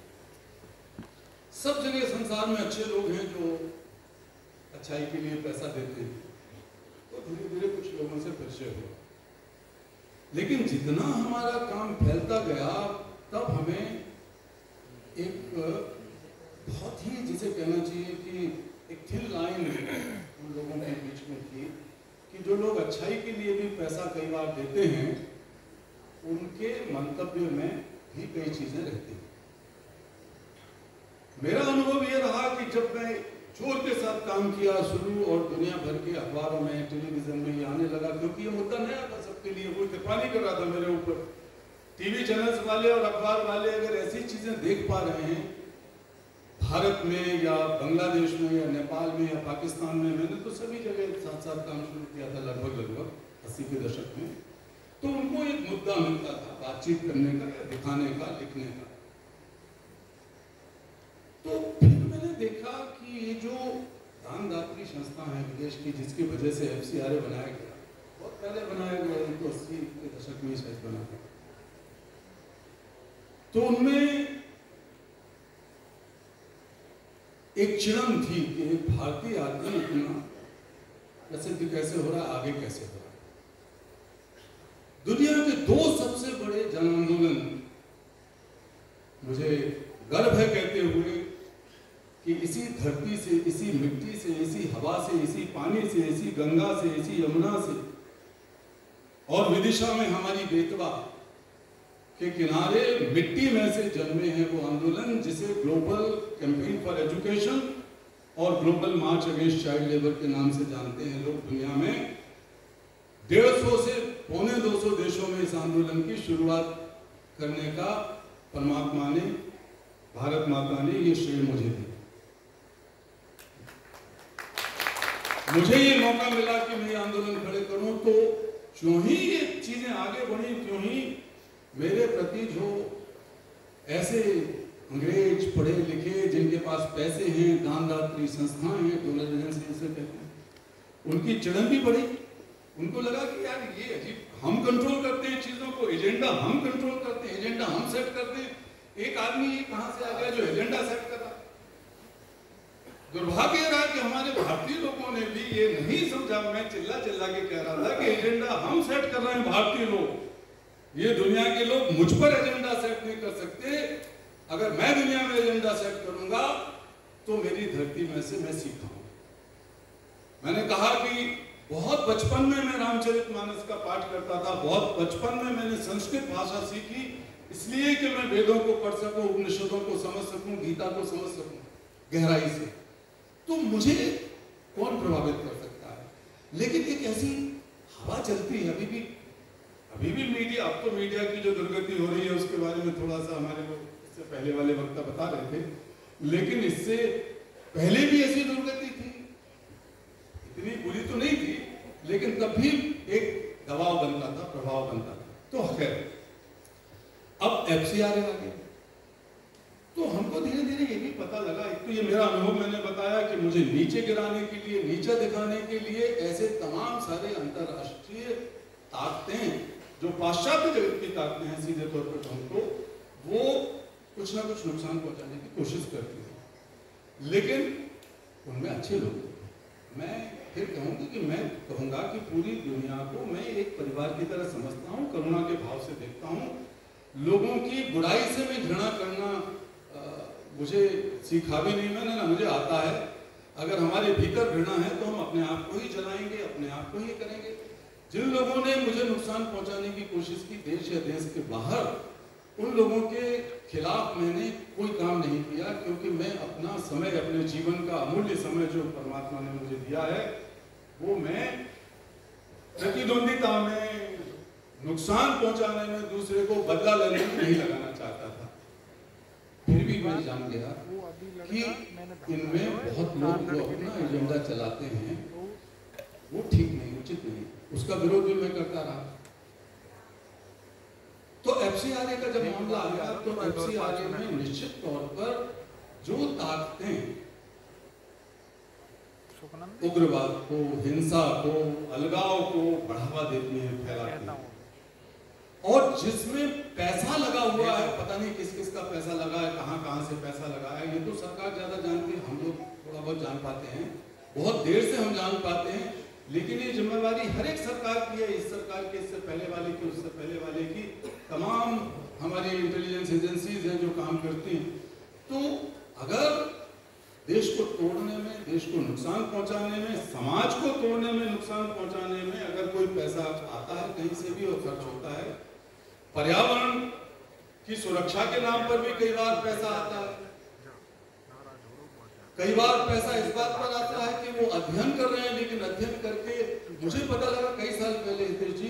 सब जगह संसार में अच्छे लोग हैं जो अच्छाई के लिए पैसा देते हैं। तो धीरे धीरे कुछ लोगों से परिचय हुआ, लेकिन जितना हमारा काम फैलता गया, तब हमें एक बहुत ही, जिसे कहना चाहिए कि एक थिन लाइन उन लोगों के बीच में थी कि जो लोग अच्छाई के लिए भी पैसा कई बार देते हैं, उनके मंतव्य में भी कई चीजें रहती हैं। मेरा अनुभव यह रहा कि जब मैं जोर के साथ काम किया शुरू और दुनिया भर के अखबारों में, टेलीविजन में ये आने लगा, क्योंकि ये मुद्दा नया था सबके लिए, कोई कृपा नहीं कर रहा था मेरे ऊपर। टीवी चैनल्स वाले और अखबार वाले अगर ऐसी चीजें देख पा रहे हैं भारत में या बांग्लादेश में या नेपाल में या पाकिस्तान में, मैंने तो सभी जगह साथ साथ काम शुरू किया था लगभग 80 के दशक में, तो उनको एक मुद्दा मिलता था बातचीत करने का, दिखाने का, लिखने का। तो फिर मैंने देखा कि ये जो दानदात्री संस्था है विदेश की, जिसकी वजह से FCRA बनाया गया, बहुत पहले बनाया गया, तो 80 के दशक में शायद बना था, तो उनमें एक चिड़न थी कि एक भारतीय आदमी इतना प्रसिद्ध कैसे हो रहा है, आगे कैसे हो रहा है। दुनिया के 2 सबसे बड़े जन आंदोलन, मुझे गर्व है कहते हुए कि इसी धरती से, इसी मिट्टी से, इसी हवा से, इसी पानी से, इसी गंगा से, इसी यमुना से और विदिशा में हमारी बेतवा के किनारे मिट्टी में से जन्मे हैं वो आंदोलन, जिसे ग्लोबल कैंपेन फॉर एजुकेशन और ग्लोबल मार्च अगेंस्ट चाइल्ड लेबर के नाम से जानते हैं लोग दुनिया में। 150 से 250 देशों में इस आंदोलन की शुरुआत करने का परमात्मा ने, भारत माता ने ये श्रेय मुझे दिया। मुझे ये मौका मिला कि मैं आंदोलन खड़े करूं, तो क्यों ही ये चीजें आगे बढ़ी, क्यों ही मेरे प्रति जो ऐसे अंग्रेज पढ़े लिखे जिनके पास पैसे हैं, दानदात्री संस्थाएं हैं, डोनर एजेंसी जिसे कहते हैं, उनकी चिड़न भी बढ़ी। उनको लगा कि यार ये अजीब, हम कंट्रोल करते हैं चीजों को, एजेंडा हम कंट्रोल करते हैं, एजेंडा हम सेट करते हैं, एक आदमी ये कहां से आ गया जो एजेंडा सेट कर रहा। दुर्भाग्य रहा कि हमारे भारतीय लोगों ने भी ये नहीं समझा। मैं चिल्ला चिल्ला के कह रहा था कि एजेंडा हम सेट कर रहे हैं भारतीय लोग, ये दुनिया के लोग मुझ पर एजेंडा सेट नहीं कर सकते। अगर मैं दुनिया में एजेंडा सेट करूंगा तो मेरी धरती में से मैं सीखा हूं। मैंने कहा कि बहुत बचपन में मैं रामचरितमानस का पाठ करता था, बहुत बचपन में मैंने संस्कृत भाषा सीखी, इसलिए कि मैं वेदों को पढ़ सकूं, उपनिषदों को समझ सकूं, गीता को समझ सकूं गहराई से। तो मुझे कौन प्रभावित कर सकता है? लेकिन एक ऐसी हवा चलती है अभी भी मीडिया, अब तो मीडिया की जो दुर्गति हो रही है उसके बारे में थोड़ा सा हमारे लोग इससे पहले वाले वक्ता बता रहे थे, लेकिन इससे पहले भी ऐसी दुर्गति थी, इतनी बुरी तो नहीं थी, लेकिन तब भी एक दबाव बनता था, प्रभाव बनता था। तो खैर अब FCRA आ गया, तो हमको धीरे धीरे ये भी पता लगा, एक तो ये मेरा अनुभव मैंने बताया कि मुझे नीचे गिराने के लिए, नीचे दिखाने के लिए ऐसे तमाम सारे अंतरराष्ट्रीय ताकतें जो पाश्चात्य जगत की ताकतें हैं, सीधे तौर पर हमको वो कुछ ना कुछ नुकसान पहुंचाने की कोशिश करती है, लेकिन उनमें अच्छे लोग थे। मैं फिर कहूँगी कि मैं कहूँगा कि पूरी दुनिया को मैं एक परिवार की तरह समझता हूँ, करुणा के भाव से देखता हूँ। लोगों की बुराई से मैं घृणा करना मुझे सिखा भी नहीं मैंने ना मुझे आता है। अगर हमारे भीतर घृणा है तो हम अपने आप को ही जलाएंगे, अपने आप को ही करेंगे। जिन लोगों ने मुझे नुकसान पहुंचाने की कोशिश की देश या देश के बाहर, उन लोगों के खिलाफ मैंने कोई काम नहीं किया, क्योंकि मैं अपना समय, अपने जीवन का अमूल्य समय जो परमात्मा ने मुझे दिया है, वो मैं प्रतिद्वंदिता में, नुकसान पहुंचाने में, दूसरे को बदला लेने में नहीं लगाना चाहता था। फिर भी मैं जान गया कि इनमें बहुत लोग जो अपना एजेंडा चलाते हैं वो ठीक नहीं, उचित नहीं, उसका विरोध भी मैं करता रहा। तो एफसीआरए का जब मामला आया तो एफसीआरए में निश्चित तौर पर जो ताकतें उग्रवाद को, हिंसा को, अलगाव को बढ़ावा देती हैं, फैलाती हैं, और जिसमें पैसा लगा हुआ है, पता नहीं किस किस का पैसा लगा है, कहां से पैसा लगा है, ये तो सरकार ज्यादा जानती है, हम लोग थोड़ा बहुत जान पाते हैं, बहुत देर से हम जान पाते हैं। लेकिन ये जिम्मेवारी हर एक सरकार की है, इस सरकार के, इससे पहले वाले की, उससे पहले वाले की, तमाम हमारी इंटेलिजेंस एजेंसीज हैं जो काम करती हैं। तो अगर देश को तोड़ने में, देश को नुकसान पहुंचाने में, समाज को तोड़ने में, नुकसान पहुंचाने में अगर कोई पैसा आता है कहीं से भी और खर्च होता है, पर्यावरण की सुरक्षा के नाम पर भी कई बार पैसा आता है, कई बार पैसा इस बात पर आता है कि वो अध्ययन कर रहे हैं, लेकिन अध्ययन करके मुझे पता लगा कई साल पहले हितेश जी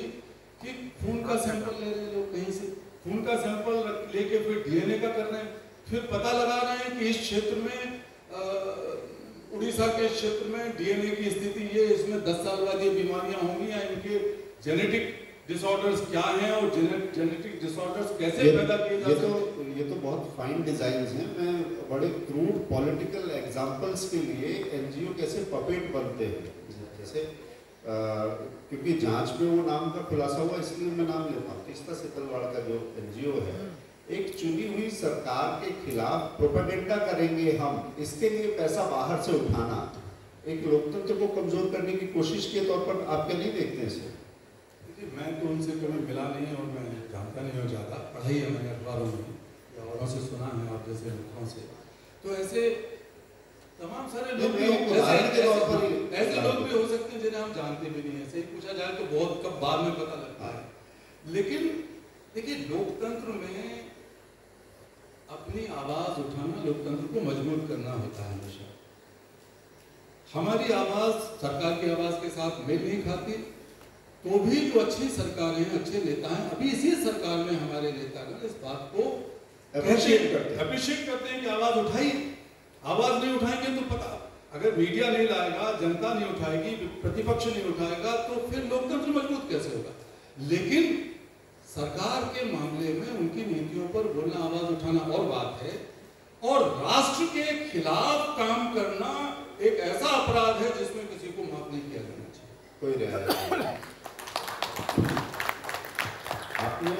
कि खून का सैंपल ले रहे हैं लोग, कहीं से खून का सैंपल लेके फिर डीएनए का कर रहे हैं, फिर पता लगा रहे हैं कि इस क्षेत्र में, उड़ीसा के क्षेत्र में डीएनए की स्थिति ये, इसमें 10 साल बाद ये बीमारियां होंगी, या इनके जेनेटिक डिसऑर्डर्स क्या हैं और जेनेटिक डिसऑर्डर्स कैसे पैदा किए जा सकते हैं। ये तो बहुत फाइन डिजाइन्स हैं। मैं बड़े क्रूड पॉलिटिकल एग्जांपल्स के लिए एनजीओ कैसे पपेट बनते हैं, जैसे क्योंकि जांच में वो नाम का खुलासा हुआ, इसलिए मैं नाम लेता हूँ। तीस्ता सितलवाड़ का जो एनजीओ है, एक चुनी हुई सरकार के खिलाफ प्रोपेगेंडा करेंगे हम, इसके लिए पैसा बाहर से उठाना, एक लोकतंत्र को कमजोर करने की कोशिश के तौर पर आप क्या नहीं देखते इसे? मैं तो उनसे कभी मिला नहीं और मैं जानता नहीं हूँ, ज़्यादा पढ़ाई है मैंने अखबारों में या औरों से सुना है, आप जैसे लोगों से। तो ऐसे तमाम सारे लोग भी, ऐसे लोग भी हो सकते हैं जिन्हें हम जानते भी नहीं, ऐसे ही पूछा जाए तो बहुत कब बाद में पता लगता है। लेकिन देखिए, लोकतंत्र में अपनी आवाज उठाना, लोकतंत्र को मजबूत करना होता है हमेशा। हमारी आवाज सरकार की आवाज के साथ मेल नहीं खाती, तो भी जो अच्छी सरकारें हैं, अच्छे नेता हैं, अभी इसी सरकार में हमारे नेतागण इस बात को अप्रिशिएट करते हैं कि आवाज उठाइए। आवाज नहीं उठाएंगे तो पता, अगर मीडिया नहीं लाएगा, जनता नहीं उठाएगी, प्रतिपक्ष नहीं उठाएगा, तो फिर लोकतंत्र मजबूत कैसे होगा। लेकिन सरकार के मामले में उनकी नीतियों पर बोलना, आवाज उठाना और बात है, और राष्ट्र के खिलाफ काम करना एक ऐसा अपराध है जिसमें किसी को माफ नहीं किया जाना चाहिए। कोई रियायत। आपने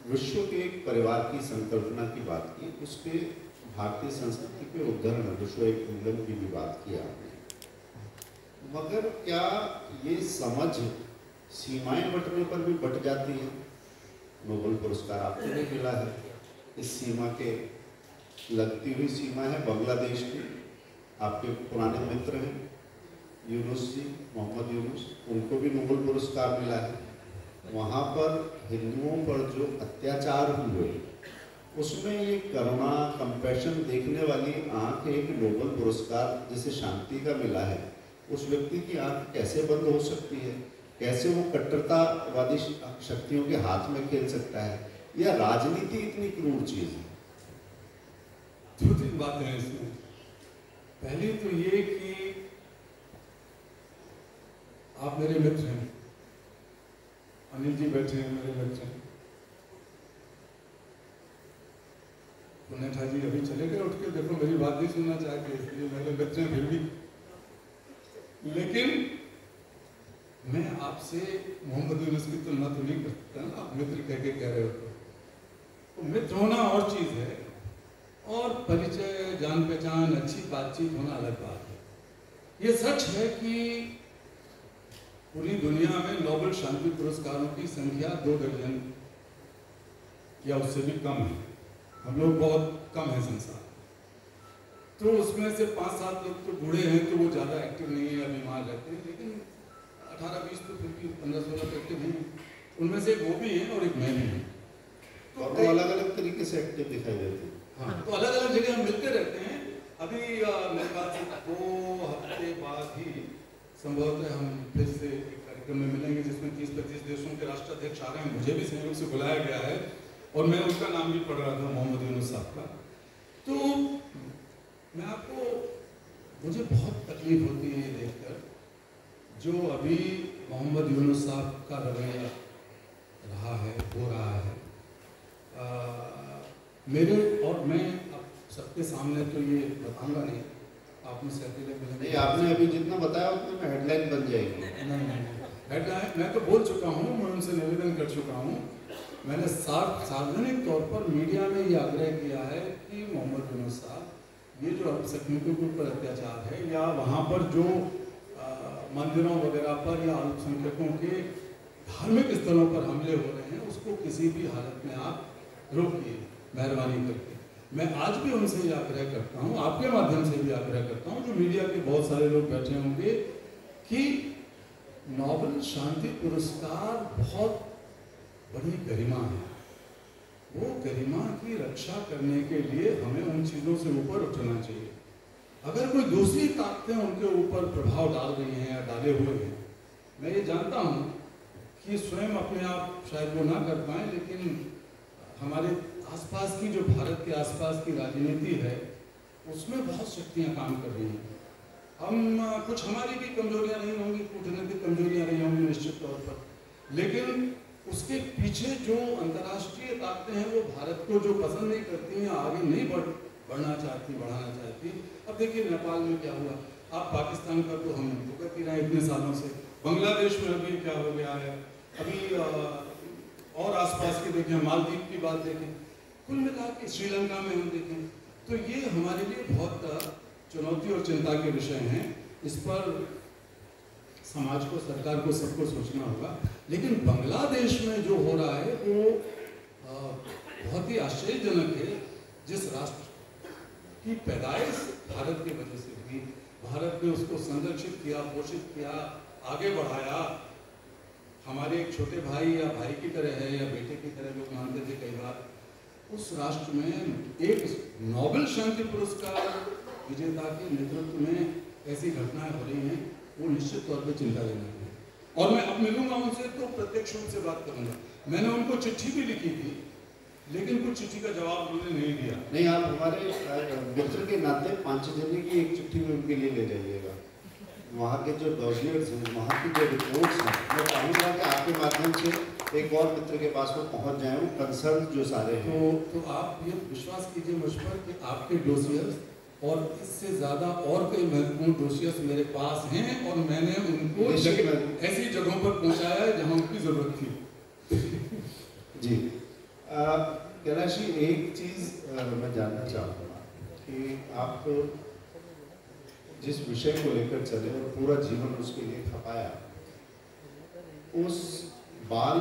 विश्व के एक परिवार की संकल्पना की बात की, उसके भारतीय संस्कृति के उदाहरण विश्व एक मूल्यन की भी बात की आपने, मगर क्या ये समझ सीमाएं बंटने पर भी बट जाती है? नोबेल पुरस्कार आपको नहीं मिला है, इस सीमा के लगती हुई सीमा है बांग्लादेश की, आपके पुराने मित्र हैं यूनुस जी, मोहम्मद यूनुस, उनको भी नोबेल पुरस्कार मिला है। वहाँ पर हिंदुओं पर जो अत्याचार हुए, उसमें ये करुणा, कंपैशन देखने वाली आंख एक नोबेल पुरस्कार जिसे शांति का मिला है, उस व्यक्ति की आंख कैसे बंद हो सकती है? कैसे वो कट्टरतावादी शक्तियों के हाथ में खेल सकता है? या राजनीति इतनी क्रूर चीज है? 2-3 बातें हैं इसमें। पहली तो ये कि आप मेरे मित्र हैं, अनिल जी बैठे हैं, मेरे मित्र हैं, पुण्यठा जी अभी चले गए उठ के, देखो मेरी बात नहीं सुनना चाहते, इसलिए मेरे मित्र हैं फिर भी। लेकिन मैं आपसे मोहम्मद यूनुस की तुलना तो नहीं करता ना, आप मित्र कह के कह रहे हो तो मित्र होना और चीज है, और परिचय, जान पहचान, अच्छी बातचीत होना अलग बात है। ये सच है कि पूरी दुनिया में नोबेल शांति पुरस्कारों की संख्या 2 दर्जन या उससे भी कम है, हम लोग बहुत कम है संसार। तो उसमें से 5-7 लोग तो बूढ़े हैं, तो वो ज़्यादा एक्टिव नहीं है या बीमार रहते हैं, लेकिन 18-20 तो फिर भी 15-16 तो एक्टिव हैं। उनमें से एक वो भी हैं और एक मैं भी हूँ। तो वो अलग अलग तरीके से एक्टिव दिखाई देते हैं। हाँ, तो अलग अलग जगह हम मिलते रहते हैं। अभी मेरे ख्याल से 2 हफ्ते बाद ही संभवतः हम फिर से एक कार्यक्रम में मिलेंगे, जिसमें 30-35 देशों के राष्ट्राध्यक्ष आ रहे हैं। मुझे भी संयोग से बुलाया गया है और मैं उसका नाम भी पढ़ रहा था, मोहम्मद यूनुस साहब का। तो मैं आपको, मुझे बहुत तकलीफ होती है ये देखकर जो अभी मोहम्मद यूनुस साहब का रवैया रहा है, हो रहा है। मेरे और मैं अब सबके सामने तो ये बताऊंगा नहीं, आप मुझसे अकेले मिलेंगे। आपने अभी जितना बताया उतने में हेडलाइन बन जाएगी। नहीं, हेडलाइन मैं तो बोल चुका हूँ, मैं उनसे निवेदन कर चुका हूँ। मैंने सार्वजनिक तौर पर मीडिया में ये आग्रह किया है कि मोहम्मद यूनुस साहब, ये जो अल्पसंख्यकों के ऊपर अत्याचार है या वहाँ पर जो मंदिरों वगैरह पर या अल्पसंख्यकों के धार्मिक स्थलों पर हमले हो रहे हैं, उसको किसी भी हालत में आप रोकिए, मेहरबानी करके। मैं आज भी उनसे ये आग्रह करता हूँ, आपके माध्यम से भी आग्रह करता हूँ, जो मीडिया के बहुत सारे लोग बैठे होंगे, कि नोबेल शांति पुरस्कार बहुत बड़ी गरिमा है। वो गरिमा की रक्षा करने के लिए हमें उन चीज़ों से ऊपर उठना चाहिए। अगर कोई दूसरी ताकतें उनके ऊपर प्रभाव डाल रही हैं या डाले हुए हैं, मैं ये जानता हूँ कि स्वयं अपने आप शायद वो ना कर पाए, लेकिन हमारे आसपास की, जो भारत के आसपास की राजनीति है, उसमें बहुत शक्तियाँ काम कर रही हैं। हम कुछ हमारी भी कमजोरियाँ रही होंगी, कूटनीतिक कमजोरियाँ रही होंगी निश्चित तौर पर, लेकिन उसके पीछे जो अंतर्राष्ट्रीय ताकतें हैं वो भारत को जो पसंद नहीं करती हैं, आगे नहीं बढ़ना चाहती, बढ़ाना चाहती। अब देखिए नेपाल में क्या हुआ, आप पाकिस्तान का तो हम भुगत ही रहे इतने सालों से, बांग्लादेश में अभी क्या हो गया है, अभी और आसपास के देखें, मालदीव की बात देखें, कुल मिला के श्रीलंका में हम देखें, तो ये हमारे लिए बहुत चुनौती और चिंता के विषय हैं। इस पर समाज को, सरकार को, सबको सोचना होगा। लेकिन बांग्लादेश में जो हो रहा है वो बहुत ही आश्चर्यजनक है। जिस राष्ट्र की पैदाइश भारत की वजह से हुई, भारत ने उसको संरक्षित किया, पोषित किया, आगे बढ़ाया। हमारे एक छोटे भाई या भाई की तरह है या बेटे की तरह लोग मानते थे कई बार। उस राष्ट्र में एक नोबेल शांति पुरस्कार विजेता के नेतृत्व में ऐसी घटनाएं हो रही हैं, वो निश्चित तौर पर चिंताजनक है। और मैं अब मिलूंगा उनसे तो प्रत्यक्ष रूप से बात करूंगा। मैंने उनको चिट्ठी भी लिखी थी, लेकिन कुछ चिट्ठी का जवाब उन्होंने नहीं दिया। नहीं, आप हमारे मित्र के नाते 5 जने की एक चिट्ठी भी उनके लिए ले जाइएगा। वहाँ के जो डॉक्यूमेंट्स हैं, वहाँ की जो रिपोर्ट्स हैं, मैं चाहूँगा कि आपके माध्यम से एक और मित्र के पास वो पहुँच जाए, वो कंसर्न जो सारे हैं। तो आप ये विश्वास कीजिए मुझ पर कि आपके डोसियर्स और इससे ज़्यादा और कई महत्वपूर्ण डोसियर्स मेरे पास हैं, और मैंने उनको ऐसी जगहों पर पहुँचाया है जहाँ उनकी ज़रूरत थी। जी कैलाशी, एक चीज़ मैं जानना चाहूँगा कि आप जिस विषय को लेकर चले और पूरा जीवन उसके लिए खपाया, उस बाल